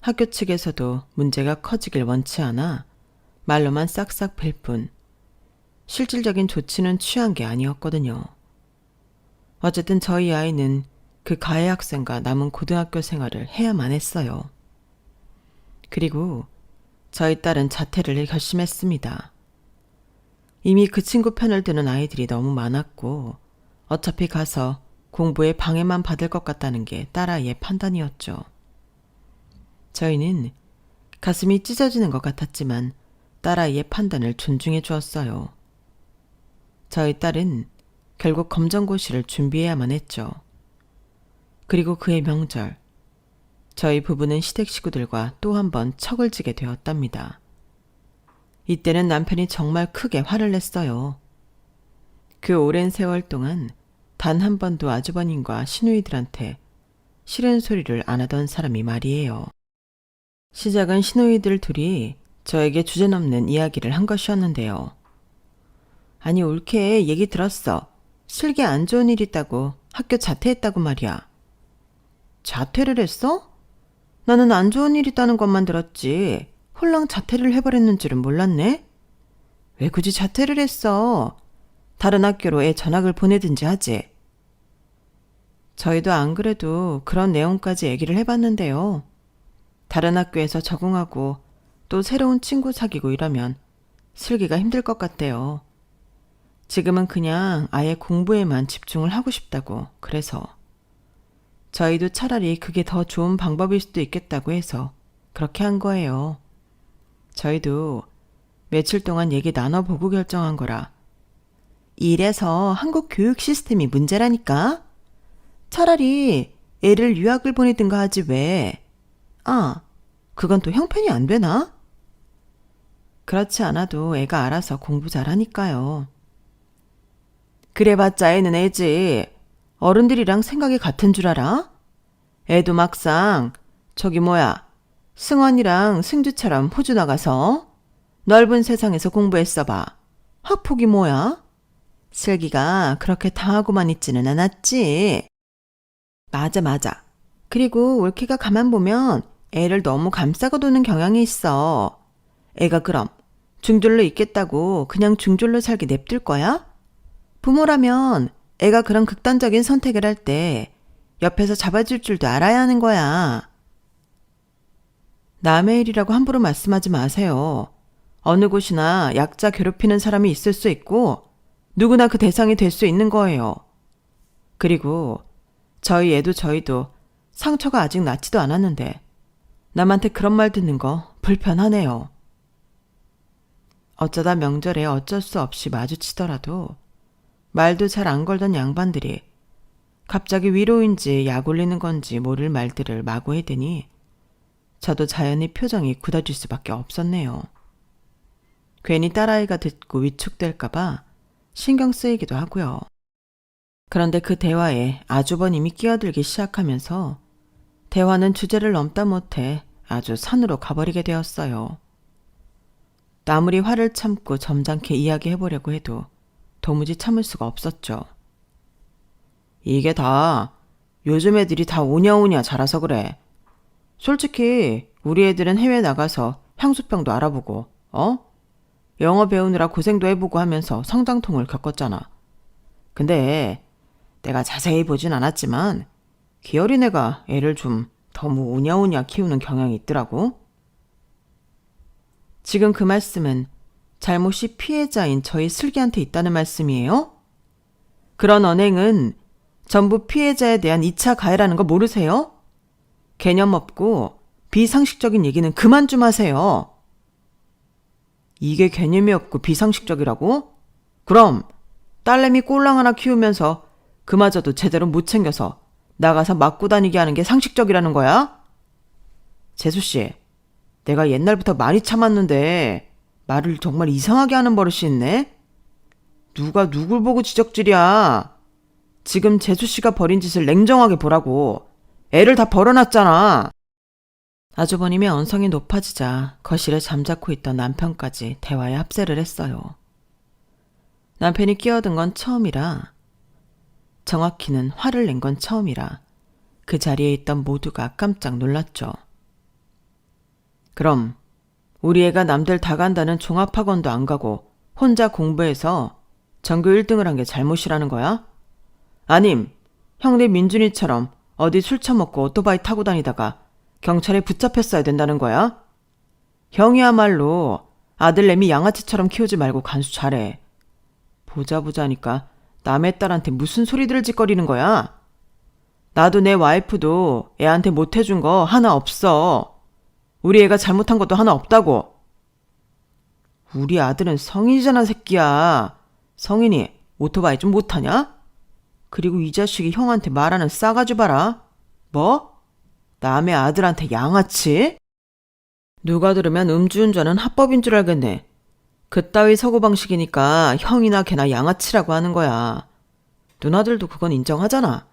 학교 측에서도 문제가 커지길 원치 않아 말로만 싹싹 빌 뿐 실질적인 조치는 취한 게 아니었거든요. 어쨌든 저희 아이는 그 가해 학생과 남은 고등학교 생활을 해야만 했어요. 그리고 저희 딸은 자퇴를 결심했습니다. 이미 그 친구 편을 드는 아이들이 너무 많았고 어차피 가서 공부에 방해만 받을 것 같다는 게 딸아이의 판단이었죠. 저희는 가슴이 찢어지는 것 같았지만 딸아이의 판단을 존중해 주었어요. 저희 딸은 결국 검정고시를 준비해야만 했죠. 그리고 그해 명절, 저희 부부는 시댁 식구들과 또 한 번 척을 지게 되었답니다. 이때는 남편이 정말 크게 화를 냈어요. 그 오랜 세월 동안 단 한 번도 아주버님과 시누이들한테 싫은 소리를 안 하던 사람이 말이에요. 시작은 시누이들 둘이 저에게 주제넘는 이야기를 한 것이었는데요. 아니 올케 얘기 들었어. 슬기 안 좋은 일 있다고 학교 자퇴했다고 말이야. 자퇴를 했어? 나는 안 좋은 일 있다는 것만 들었지 홀랑 자퇴를 해버렸는 줄은 몰랐네. 왜 굳이 자퇴를 했어? 다른 학교로 애 전학을 보내든지 하지. 저희도 안 그래도 그런 내용까지 얘기를 해봤는데요. 다른 학교에서 적응하고 또 새로운 친구 사귀고 이러면 슬기가 힘들 것 같대요. 지금은 그냥 아예 공부에만 집중을 하고 싶다고 그래서 저희도 차라리 그게 더 좋은 방법일 수도 있겠다고 해서 그렇게 한 거예요. 저희도 며칠 동안 얘기 나눠보고 결정한 거라. 이래서 한국 교육 시스템이 문제라니까? 차라리 애를 유학을 보내든가 하지 왜? 아, 그건 또 형편이 안 되나? 그렇지 않아도 애가 알아서 공부 잘하니까요. 그래봤자 애는 애지. 어른들이랑 생각이 같은 줄 알아? 애도 막상 저기 뭐야 승원이랑 승주처럼 호주 나가서 넓은 세상에서 공부했어봐. 학폭이 뭐야? 슬기가 그렇게 당하고만 있지는 않았지. 맞아. 그리고 올케가 가만 보면 애를 너무 감싸고 도는 경향이 있어. 애가 그럼 중졸로 있겠다고 그냥 중졸로 살게 냅둘 거야? 부모라면 애가 그런 극단적인 선택을 할 때 옆에서 잡아줄 줄도 알아야 하는 거야. 남의 일이라고 함부로 말씀하지 마세요. 어느 곳이나 약자 괴롭히는 사람이 있을 수 있고 누구나 그 대상이 될 수 있는 거예요. 그리고 저희 애도 저희도 상처가 아직 낫지도 않았는데 남한테 그런 말 듣는 거 불편하네요. 어쩌다 명절에 어쩔 수 없이 마주치더라도 말도 잘 안 걸던 양반들이 갑자기 위로인지 약 올리는 건지 모를 말들을 마구 해대니 저도 자연히 표정이 굳어질 수밖에 없었네요. 괜히 딸아이가 듣고 위축될까봐 신경 쓰이기도 하고요. 그런데 그 대화에 아주버님이 끼어들기 시작하면서 대화는 주제를 넘다 못해 아주 산으로 가버리게 되었어요. 아무리 화를 참고 점잖게 이야기해보려고 해도 도무지 참을 수가 없었죠. 이게 다 요즘 애들이 다 오냐오냐 자라서 그래. 솔직히 우리 애들은 해외 나가서 향수병도 알아보고 영어 배우느라 고생도 해보고 하면서 성장통을 겪었잖아. 근데 내가 자세히 보진 않았지만 기어린 애가 애를 좀 너무 오냐오냐 키우는 경향이 있더라고. 지금 그 말씀은 잘못이 피해자인 저희 슬기한테 있다는 말씀이에요? 그런 언행은 전부 피해자에 대한 2차 가해라는 거 모르세요? 개념 없고 비상식적인 얘기는 그만 좀 하세요. 이게 개념이 없고 비상식적이라고? 그럼 딸내미 꼴랑 하나 키우면서 그마저도 제대로 못 챙겨서 나가서 맞고 다니게 하는 게 상식적이라는 거야? 재수씨, 내가 옛날부터 많이 참았는데 말을 정말 이상하게 하는 버릇이 있네? 누가 누굴 보고 지적질이야. 지금 재수씨가 벌인 짓을 냉정하게 보라고. 애를 다 벌어놨잖아. 아주버님의 언성이 높아지자 거실에 잠자코 있던 남편까지 대화에 합세를 했어요. 남편이 끼어든 건 처음이라, 정확히는 화를 낸 건 처음이라 그 자리에 있던 모두가 깜짝 놀랐죠. 그럼 우리 애가 남들 다 간다는 종합학원도 안 가고 혼자 공부해서 전교 1등을 한 게 잘못이라는 거야? 아님 형네 민준이처럼 어디 술 처먹고 오토바이 타고 다니다가 경찰에 붙잡혔어야 된다는 거야? 형이야말로 아들내미 양아치처럼 키우지 말고 간수 잘해. 보자보자니까 남의 딸한테 무슨 소리들을 짓거리는 거야? 나도 내 와이프도 애한테 못해준 거 하나 없어. 우리 애가 잘못한 것도 하나 없다고. 우리 아들은 성인이잖아, 새끼야. 성인이 오토바이 좀 못하냐? 그리고 이 자식이 형한테 말하는 싸가지 봐라. 뭐? 남의 아들한테 양아치? 누가 들으면 음주운전은 합법인 줄 알겠네. 그따위 사고방식이니까 형이나 걔나 양아치라고 하는 거야. 누나들도 그건 인정하잖아.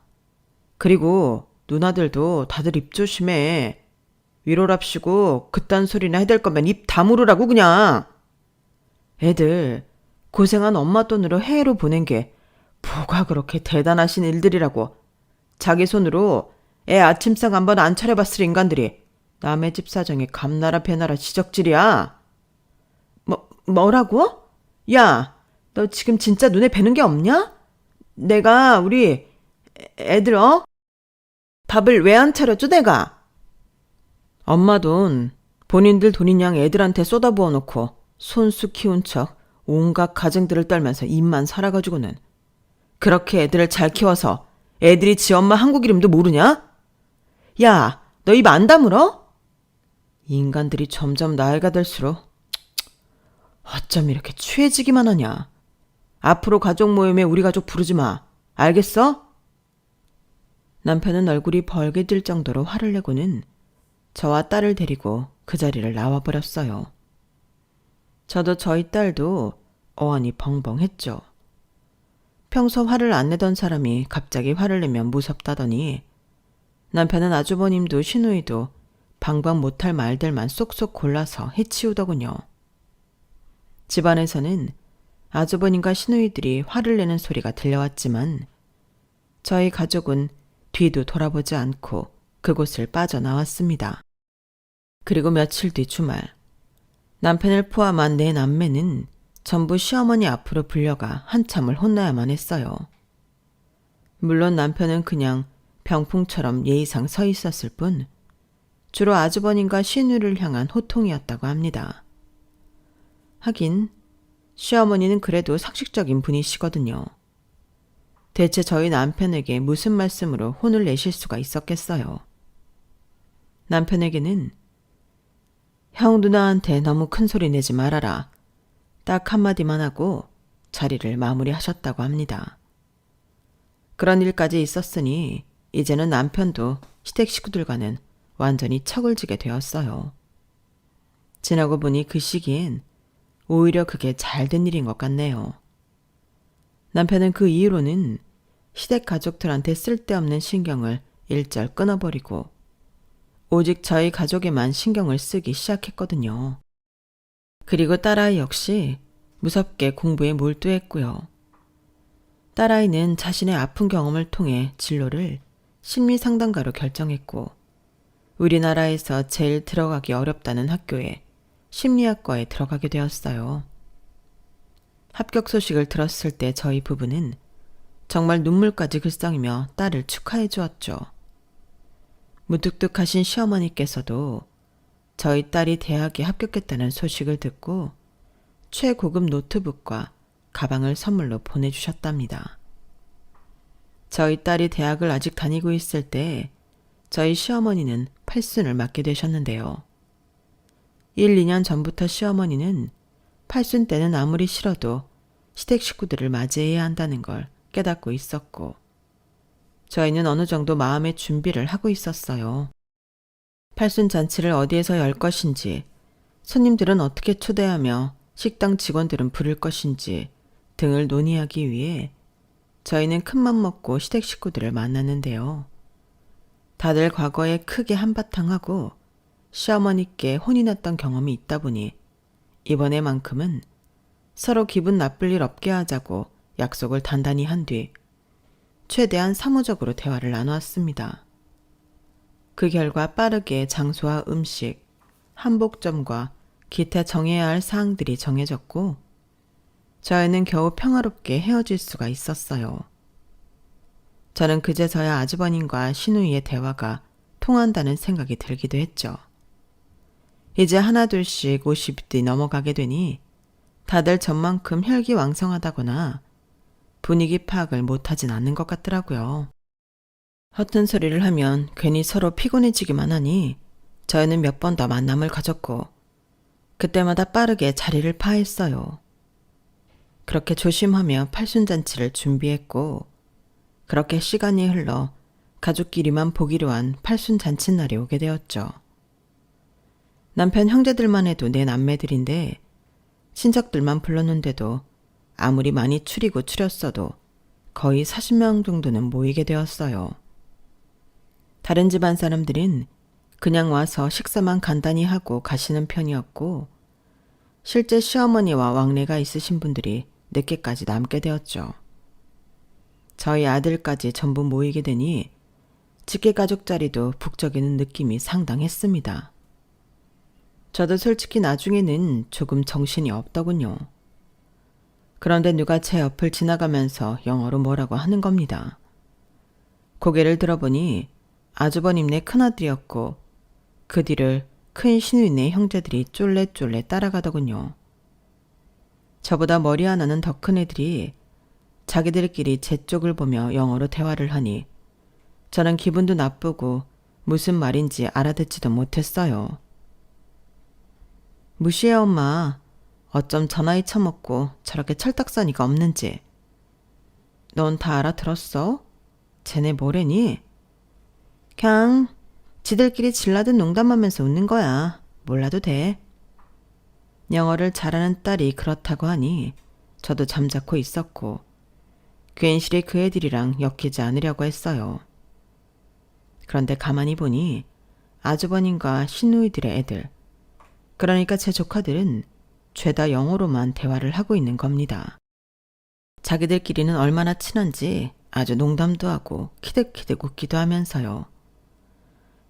그리고 누나들도 다들 입 조심해. 위로랍시고 그딴 소리나 해댈 거면 입 다물으라고 그냥. 애들 고생한 엄마 돈으로 해외로 보낸 게 뭐가 그렇게 대단하신 일들이라고. 자기 손으로 애 아침상 한번 안 차려봤을 인간들이 남의 집 사정에 감나라 배나라 지적질이야. 뭐라고? 야, 너 지금 진짜 눈에 뵈는 게 없냐? 내가 우리 애들 밥을 왜 안 차려줘 내가? 엄마 돈, 본인들 돈인 양 애들한테 쏟아부어 놓고 손수 키운 척 온갖 가정들을 떨면서 입만 살아가지고는 그렇게 애들을 잘 키워서 애들이 지 엄마 한국 이름도 모르냐? 야, 너 입 안 다물어? 인간들이 점점 나이가 들수록 어쩜 이렇게 취해지기만 하냐. 앞으로 가족 모임에 우리 가족 부르지 마. 알겠어? 남편은 얼굴이 벌게질 정도로 화를 내고는 저와 딸을 데리고 그 자리를 나와버렸어요. 저도 저희 딸도 어안이 벙벙했죠. 평소 화를 안 내던 사람이 갑자기 화를 내면 무섭다더니 남편은 아주버님도 시누이도 방방 못할 말들만 쏙쏙 골라서 해치우더군요. 집안에서는 아주버님과 시누이들이 화를 내는 소리가 들려왔지만 저희 가족은 뒤도 돌아보지 않고 그곳을 빠져나왔습니다. 그리고 며칠 뒤 주말, 남편을 포함한 네 남매는 전부 시어머니 앞으로 불려가 한참을 혼나야만 했어요. 물론 남편은 그냥 병풍처럼 예의상 서 있었을 뿐 주로 아주버님과 시누이를 향한 호통이었다고 합니다. 하긴 시어머니는 그래도 상식적인 분이시거든요. 대체 저희 남편에게 무슨 말씀으로 혼을 내실 수가 있었겠어요. 남편에게는 형 누나한테 너무 큰 소리 내지 말아라. 딱 한마디만 하고 자리를 마무리하셨다고 합니다. 그런 일까지 있었으니 이제는 남편도 시댁 식구들과는 완전히 척을 지게 되었어요. 지나고 보니 그 시기엔 오히려 그게 잘된 일인 것 같네요. 남편은 그 이후로는 시댁 가족들한테 쓸데없는 신경을 일절 끊어버리고 오직 저희 가족에만 신경을 쓰기 시작했거든요. 그리고 딸아이 역시 무섭게 공부에 몰두했고요. 딸아이는 자신의 아픈 경험을 통해 진로를 심리상담가로 결정했고 우리나라에서 제일 들어가기 어렵다는 학교에 심리학과에 들어가게 되었어요. 합격 소식을 들었을 때 저희 부부는 정말 눈물까지 글썽이며 딸을 축하해 주었죠. 무뚝뚝하신 시어머니께서도 저희 딸이 대학에 합격했다는 소식을 듣고 최고급 노트북과 가방을 선물로 보내주셨답니다. 저희 딸이 대학을 아직 다니고 있을 때 저희 시어머니는 팔순을 맞게 되셨는데요. 1, 2년 전부터 시어머니는 팔순 때는 아무리 싫어도 시댁 식구들을 맞이해야 한다는 걸 깨닫고 있었고 저희는 어느 정도 마음의 준비를 하고 있었어요. 팔순 잔치를 어디에서 열 것인지, 손님들은 어떻게 초대하며 식당 직원들은 부를 것인지 등을 논의하기 위해 저희는 큰맘 먹고 시댁 식구들을 만났는데요. 다들 과거에 크게 한바탕 하고 시어머니께 혼이 났던 경험이 있다 보니 이번에만큼은 서로 기분 나쁠 일 없게 하자고 약속을 단단히 한 뒤 최대한 사무적으로 대화를 나누었습니다. 그 결과 빠르게 장소와 음식, 한복점과 기타 정해야 할 사항들이 정해졌고 저희는 겨우 평화롭게 헤어질 수가 있었어요. 저는 그제서야 아주버님과 시누이의 대화가 통한다는 생각이 들기도 했죠. 이제 하나둘씩 50대 넘어가게 되니 다들 전만큼 혈기왕성하다거나 분위기 파악을 못하진 않는 것 같더라고요. 허튼 소리를 하면 괜히 서로 피곤해지기만 하니 저희는 몇 번 더 만남을 가졌고 그때마다 빠르게 자리를 파했어요. 그렇게 조심하며 팔순잔치를 준비했고 그렇게 시간이 흘러 가족끼리만 보기로 한 팔순잔치날이 오게 되었죠. 남편 형제들만 해도 내 남매들인데 친척들만 불렀는데도 아무리 많이 추리고 추렸어도 거의 40명 정도는 모이게 되었어요. 다른 집안 사람들은 그냥 와서 식사만 간단히 하고 가시는 편이었고 실제 시어머니와 왕래가 있으신 분들이 늦게까지 남게 되었죠. 저희 아들까지 전부 모이게 되니 직계가족 자리도 북적이는 느낌이 상당했습니다. 저도 솔직히 나중에는 조금 정신이 없더군요. 그런데 누가 제 옆을 지나가면서 영어로 뭐라고 하는 겁니다. 고개를 들어보니 아주버님네 큰아들이었고 그 뒤를 큰 시누이네 형제들이 쫄래쫄래 따라가더군요. 저보다 머리 하나는 더 큰 애들이 자기들끼리 제 쪽을 보며 영어로 대화를 하니 저는 기분도 나쁘고 무슨 말인지 알아듣지도 못했어요. 무시해 엄마. 어쩜 저 나이 처먹고 저렇게 철딱서니가 없는지. 넌 다 알아들었어? 쟤네 뭐래니? 그냥 지들끼리 질라든 농담하면서 웃는 거야. 몰라도 돼. 영어를 잘하는 딸이 그렇다고 하니 저도 잠자코 있었고 괜시리 그 애들이랑 엮이지 않으려고 했어요. 그런데 가만히 보니 아주버님과 시누이들의 애들, 그러니까 제 조카들은 죄다 영어로만 대화를 하고 있는 겁니다. 자기들끼리는 얼마나 친한지 아주 농담도 하고 키득키득 웃기도 하면서요.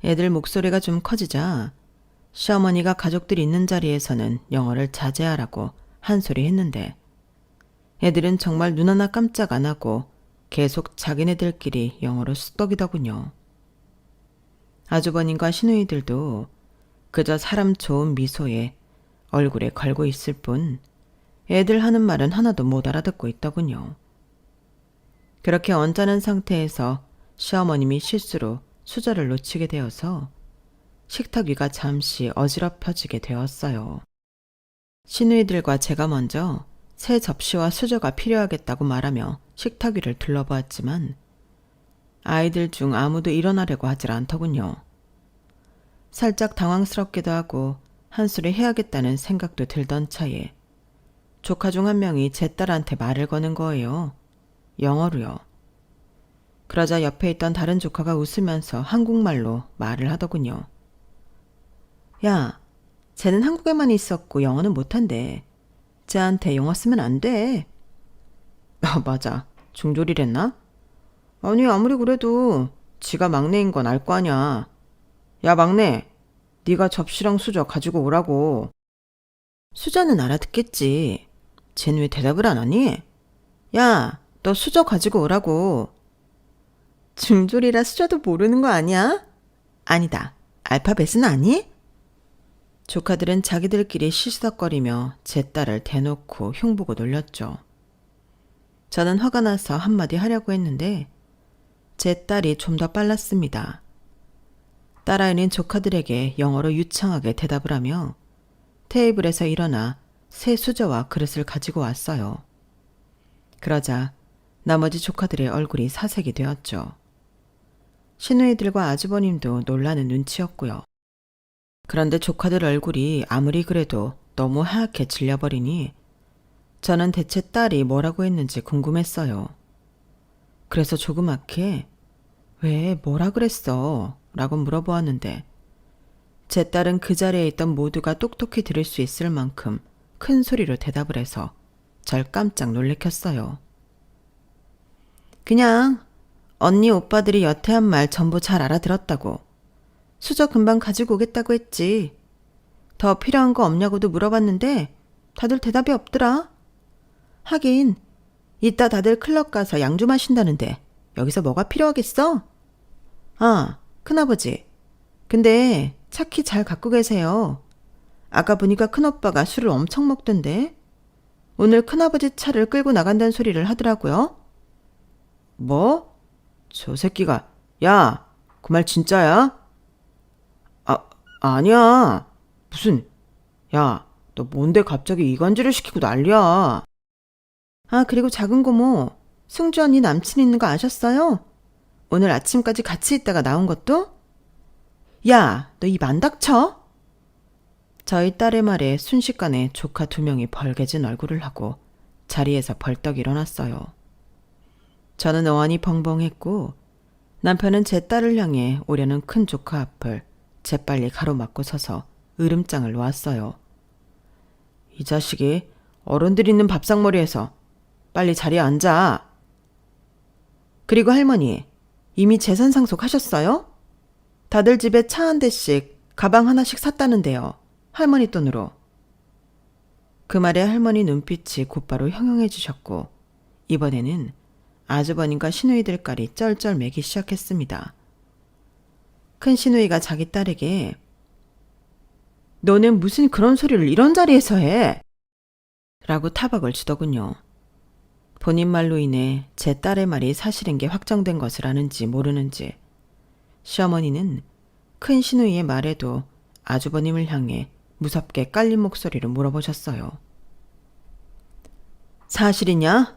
애들 목소리가 좀 커지자 시어머니가 가족들이 있는 자리에서는 영어를 자제하라고 한 소리 했는데 애들은 정말 눈 하나 깜짝 안 하고 계속 자기네들끼리 영어로 쑥덕이더군요. 아주버님과 시누이들도 그저 사람 좋은 미소에 얼굴에 걸고 있을 뿐 애들 하는 말은 하나도 못 알아듣고 있더군요. 그렇게 언짢은 상태에서 시어머님이 실수로 수저를 놓치게 되어서 식탁 위가 잠시 어지럽혀지게 되었어요. 시누이들과 제가 먼저 새 접시와 수저가 필요하겠다고 말하며 식탁 위를 둘러보았지만 아이들 중 아무도 일어나려고 하질 않더군요. 살짝 당황스럽기도 하고 한수를 해야겠다는 생각도 들던 차에 조카 중 한 명이 제 딸한테 말을 거는 거예요. 영어로요. 그러자 옆에 있던 다른 조카가 웃으면서 한국말로 말을 하더군요. 야, 쟤는 한국에만 있었고 영어는 못한대. 쟤한테 영어 쓰면 안 돼. 맞아. 중졸이랬나? 아니 아무리 그래도 지가 막내인 건 알 거 아냐. 야 막내, 네가 접시랑 수저 가지고 오라고. 수저는 알아듣겠지. 쟤는 왜 대답을 안 하니? 야, 너 수저 가지고 오라고. 중졸이라 수저도 모르는 거 아니야? 아니다. 알파벳은 아니? 조카들은 자기들끼리 시시덕거리며 제 딸을 대놓고 흉보고 놀렸죠. 저는 화가 나서 한마디 하려고 했는데 제 딸이 좀 더 빨랐습니다. 딸아이는 조카들에게 영어로 유창하게 대답을 하며 테이블에서 일어나 새 수저와 그릇을 가지고 왔어요. 그러자 나머지 조카들의 얼굴이 사색이 되었죠. 시누이들과 아주버님도 놀라는 눈치였고요. 그런데 조카들 얼굴이 아무리 그래도 너무 하얗게 질려버리니 저는 대체 딸이 뭐라고 했는지 궁금했어요. 그래서 조그맣게 왜 뭐라 그랬어? 라고 물어보았는데 제 딸은 그 자리에 있던 모두가 똑똑히 들을 수 있을 만큼 큰 소리로 대답을 해서 절 깜짝 놀래켰어요. 그냥 언니 오빠들이 여태 한 말 전부 잘 알아들었다고. 수저 금방 가지고 오겠다고 했지. 더 필요한 거 없냐고도 물어봤는데 다들 대답이 없더라. 하긴 이따 다들 클럽 가서 양주 마신다는데 여기서 뭐가 필요하겠어? 아, 큰아버지. 근데 차 키 잘 갖고 계세요. 아까 보니까 큰오빠가 술을 엄청 먹던데. 오늘 큰아버지 차를 끌고 나간다는 소리를 하더라고요. 뭐? 저 새끼가. 야, 그 말 진짜야? 아니야. 무슨. 야, 너 뭔데 갑자기 이간질을 시키고 난리야. 아, 그리고 작은 고모. 승주 언니 남친 있는 거 아셨어요? 오늘 아침까지 같이 있다가 나온 것도? 야, 너 입 안 닥쳐? 저희 딸의 말에 순식간에 조카 2명이 벌개진 얼굴을 하고 자리에서 벌떡 일어났어요. 저는 어안이 벙벙했고 남편은 제 딸을 향해 오려는 큰 조카 앞을 재빨리 가로막고 서서 으름장을 놓았어요. 이 자식이 어른들 있는 밥상머리에서 빨리 자리에 앉아. 그리고 할머니, 이미 재산 상속하셨어요? 다들 집에 차 한 대씩, 가방 하나씩 샀다는데요. 할머니 돈으로. 그 말에 할머니 눈빛이 곧바로 형형해지셨고 이번에는 아주버님과 시누이들까지 쩔쩔 매기 시작했습니다. 큰 시누이가 자기 딸에게 너는 무슨 그런 소리를 이런 자리에서 해? 라고 타박을 주더군요. 본인 말로 인해 제 딸의 말이 사실인 게 확정된 것을 아는지 모르는지 시어머니는 큰 시누이의 말에도 아주버님을 향해 무섭게 깔린 목소리로 물어보셨어요. 사실이냐?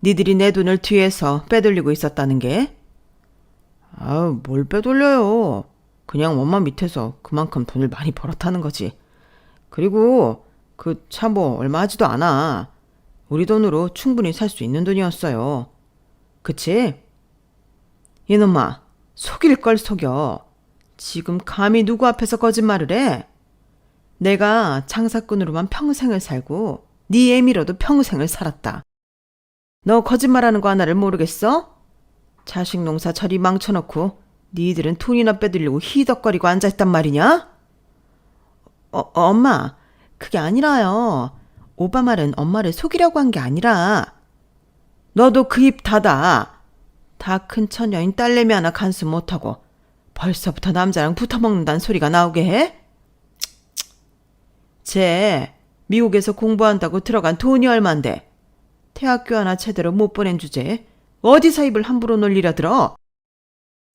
니들이 내 돈을 뒤에서 빼돌리고 있었다는 게? 아우, 뭘 빼돌려요. 그냥 엄마 밑에서 그만큼 돈을 많이 벌었다는 거지. 그리고 그 차 뭐 얼마 하지도 않아. 우리 돈으로 충분히 살 수 있는 돈이었어요. 그치? 이놈아, 속일 걸 속여. 지금 감히 누구 앞에서 거짓말을 해? 내가 장사꾼으로만 평생을 살고 네 애미로도 평생을 살았다. 너 거짓말하는 거 하나를 모르겠어? 자식 농사 저리 망쳐놓고 니들은 돈이나 빼들려고 희덕거리고 앉아있단 말이냐? 엄마, 그게 아니라요. 오바 말은 엄마를 속이려고 한 게 아니라. 너도 그 입 닫아. 다 큰 처녀인 딸내미 하나 간수 못하고 벌써부터 남자랑 붙어먹는다는 소리가 나오게 해? 쟤 미국에서 공부한다고 들어간 돈이 얼만데 대학교 하나 제대로 못 보낸 주제에 어디서 입을 함부로 놀리려 들어?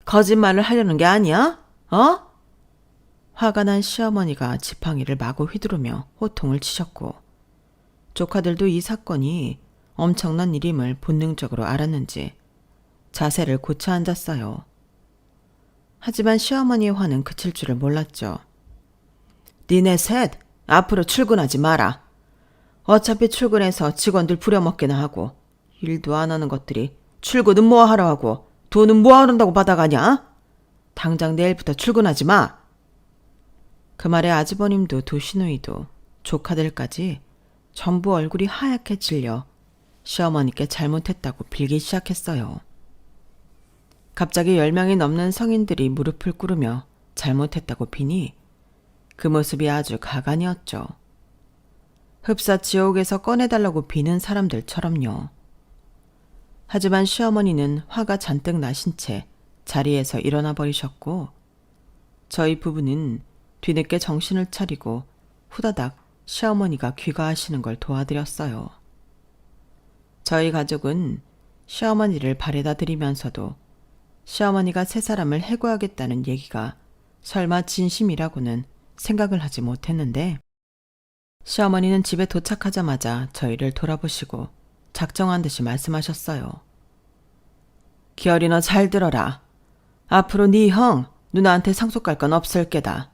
거짓말을 하려는 게 아니야? 어? 화가 난 시어머니가 지팡이를 마구 휘두르며 호통을 치셨고 조카들도 이 사건이 엄청난 일임을 본능적으로 알았는지 자세를 고쳐 앉았어요. 하지만 시어머니의 화는 그칠 줄을 몰랐죠. 니네 셋 앞으로 출근하지 마라. 어차피 출근해서 직원들 부려먹기나 하고 일도 안 하는 것들이 출근은 뭐 하러 하고 돈은 뭐 하는다고 받아가냐? 당장 내일부터 출근하지 마. 그 말에 아주버님도 두 시누이도 조카들까지 전부 얼굴이 하얗게 질려 시어머니께 잘못했다고 빌기 시작했어요. 갑자기 10명이 넘는 성인들이 무릎을 꿇으며 잘못했다고 비니 그 모습이 아주 가관이었죠. 흡사 지옥에서 꺼내달라고 비는 사람들처럼요. 하지만 시어머니는 화가 잔뜩 나신 채 자리에서 일어나 버리셨고 저희 부부는 뒤늦게 정신을 차리고 후다닥 시어머니가 귀가하시는 걸 도와드렸어요. 저희 가족은 시어머니를 바래다 드리면서도 시어머니가 세 사람을 해고하겠다는 얘기가 설마 진심이라고는 생각을 하지 못했는데 시어머니는 집에 도착하자마자 저희를 돌아보시고 작정한 듯이 말씀하셨어요. 기어리 너 잘 들어라. 앞으로 네 형 누나한테 상속할 건 없을 게다.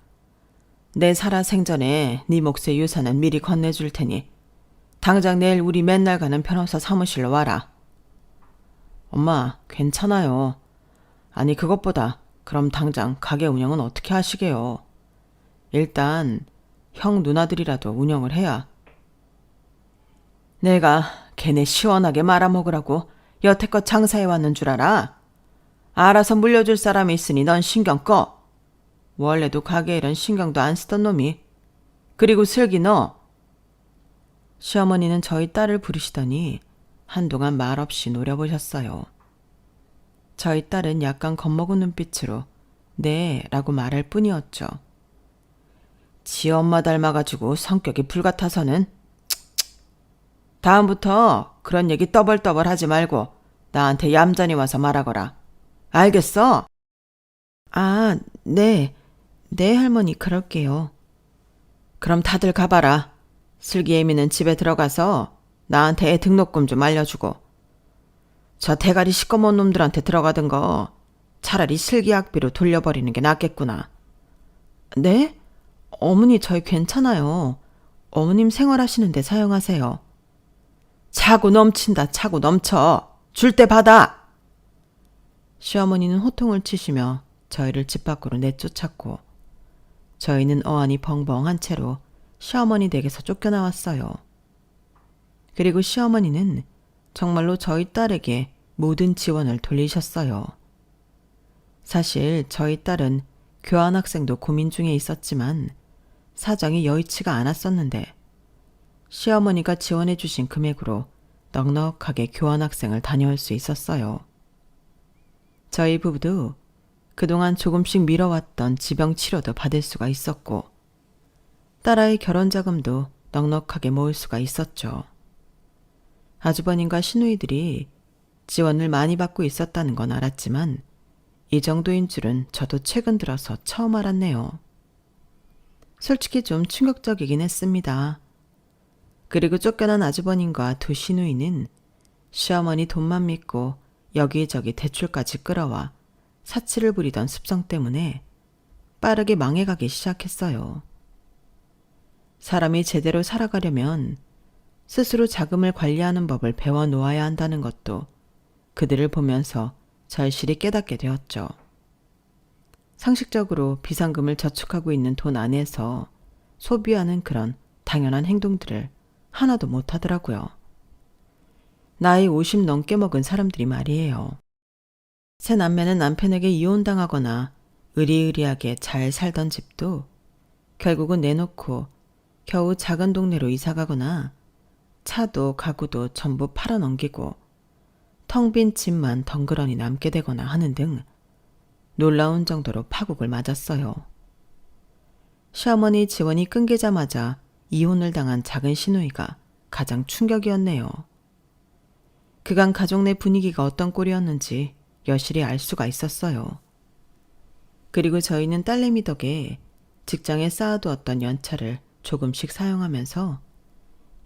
내 살아 생전에 네 몫의 유산은 미리 건네줄 테니 당장 내일 우리 맨날 가는 변호사 사무실로 와라. 엄마 괜찮아요. 아니 그것보다 그럼 당장 가게 운영은 어떻게 하시게요? 일단 형 누나들이라도 운영을 해야. 내가 걔네 시원하게 말아먹으라고 여태껏 장사해왔는 줄 알아? 알아서 물려줄 사람이 있으니 넌 신경 꺼. 원래도 가게 일은 신경도 안 쓰던 놈이. 그리고 슬기 너. 시어머니는 저희 딸을 부르시더니 한동안 말없이 노려보셨어요. 저희 딸은 약간 겁먹은 눈빛으로 네 라고 말할 뿐이었죠. 지 엄마 닮아가지고 성격이 불같아서는 다음부터 그런 얘기 떠벌떠벌 하지 말고 나한테 얌전히 와서 말하거라. 알겠어? 아, 네. 네, 할머니, 그럴게요. 그럼 다들 가봐라. 슬기 애미는 집에 들어가서 나한테 애 등록금 좀 알려주고 저 대가리 시꺼먼 놈들한테 들어가던 거 차라리 슬기 학비로 돌려버리는 게 낫겠구나. 네? 어머니 저희 괜찮아요. 어머님 생활하시는데 사용하세요. 차고 넘친다. 차고 넘쳐. 줄 때 받아. 시어머니는 호통을 치시며 저희를 집 밖으로 내쫓았고 저희는 어안이 벙벙한 채로 시어머니 댁에서 쫓겨나왔어요. 그리고 시어머니는 정말로 저희 딸에게 모든 지원을 돌리셨어요. 사실 저희 딸은 교환학생도 고민 중에 있었지만 사정이 여의치가 않았었는데 시어머니가 지원해 주신 금액으로 넉넉하게 교환학생을 다녀올 수 있었어요. 저희 부부도 그동안 조금씩 미뤄왔던 지병 치료도 받을 수가 있었고 딸아이 결혼 자금도 넉넉하게 모을 수가 있었죠. 아주버님과 시누이들이 지원을 많이 받고 있었다는 건 알았지만 이 정도인 줄은 저도 최근 들어서 처음 알았네요. 솔직히 좀 충격적이긴 했습니다. 그리고 쫓겨난 아주버님과 두 시누이는 시어머니 돈만 믿고 여기저기 대출까지 끌어와 사치를 부리던 습성 때문에 빠르게 망해가기 시작했어요. 사람이 제대로 살아가려면 스스로 자금을 관리하는 법을 배워놓아야 한다는 것도 그들을 보면서 절실히 깨닫게 되었죠. 상식적으로 비상금을 저축하고 있는 돈 안에서 소비하는 그런 당연한 행동들을 하나도 못하더라고요. 나이 50 넘게 먹은 사람들이 말이에요. 새 남매는 남편에게 이혼당하거나 의리의리하게 잘 살던 집도 결국은 내놓고 겨우 작은 동네로 이사가거나 차도 가구도 전부 팔아넘기고 텅 빈 집만 덩그러니 남게 되거나 하는 등 놀라운 정도로 파국을 맞았어요. 시어머니 지원이 끊기자마자 이혼을 당한 작은 시누이가 가장 충격이었네요. 그간 가족 내 분위기가 어떤 꼴이었는지 여실히 알 수가 있었어요. 그리고 저희는 딸내미 덕에 직장에 쌓아두었던 연차를 조금씩 사용하면서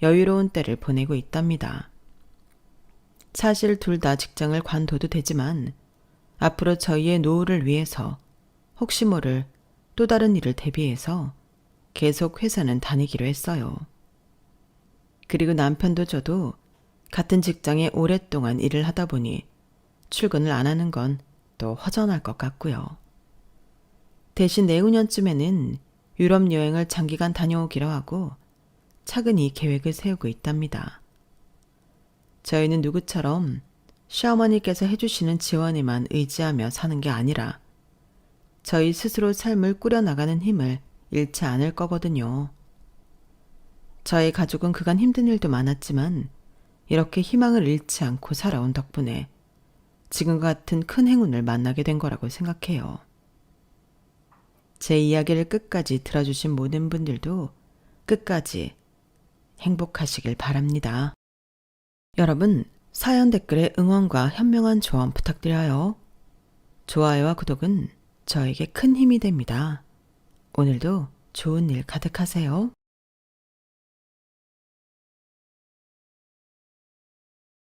여유로운 때를 보내고 있답니다. 사실 둘 다 직장을 관둬도 되지만 앞으로 저희의 노후를 위해서 혹시 모를 또 다른 일을 대비해서 계속 회사는 다니기로 했어요. 그리고 남편도 저도 같은 직장에 오랫동안 일을 하다 보니 출근을 안 하는 건 또 허전할 것 같고요. 대신 내후년쯤에는 유럽 여행을 장기간 다녀오기로 하고 차근히 계획을 세우고 있답니다. 저희는 누구처럼 시어머니께서 해주시는 지원에만 의지하며 사는 게 아니라 저희 스스로 삶을 꾸려나가는 힘을 잃지 않을 거거든요. 저희 가족은 그간 힘든 일도 많았지만 이렇게 희망을 잃지 않고 살아온 덕분에 지금과 같은 큰 행운을 만나게 된 거라고 생각해요. 제 이야기를 끝까지 들어주신 모든 분들도 끝까지 행복하시길 바랍니다. 여러분, 사연 댓글에 응원과 현명한 조언 부탁드려요. 좋아요와 구독은 저에게 큰 힘이 됩니다. 오늘도 좋은 일 가득하세요.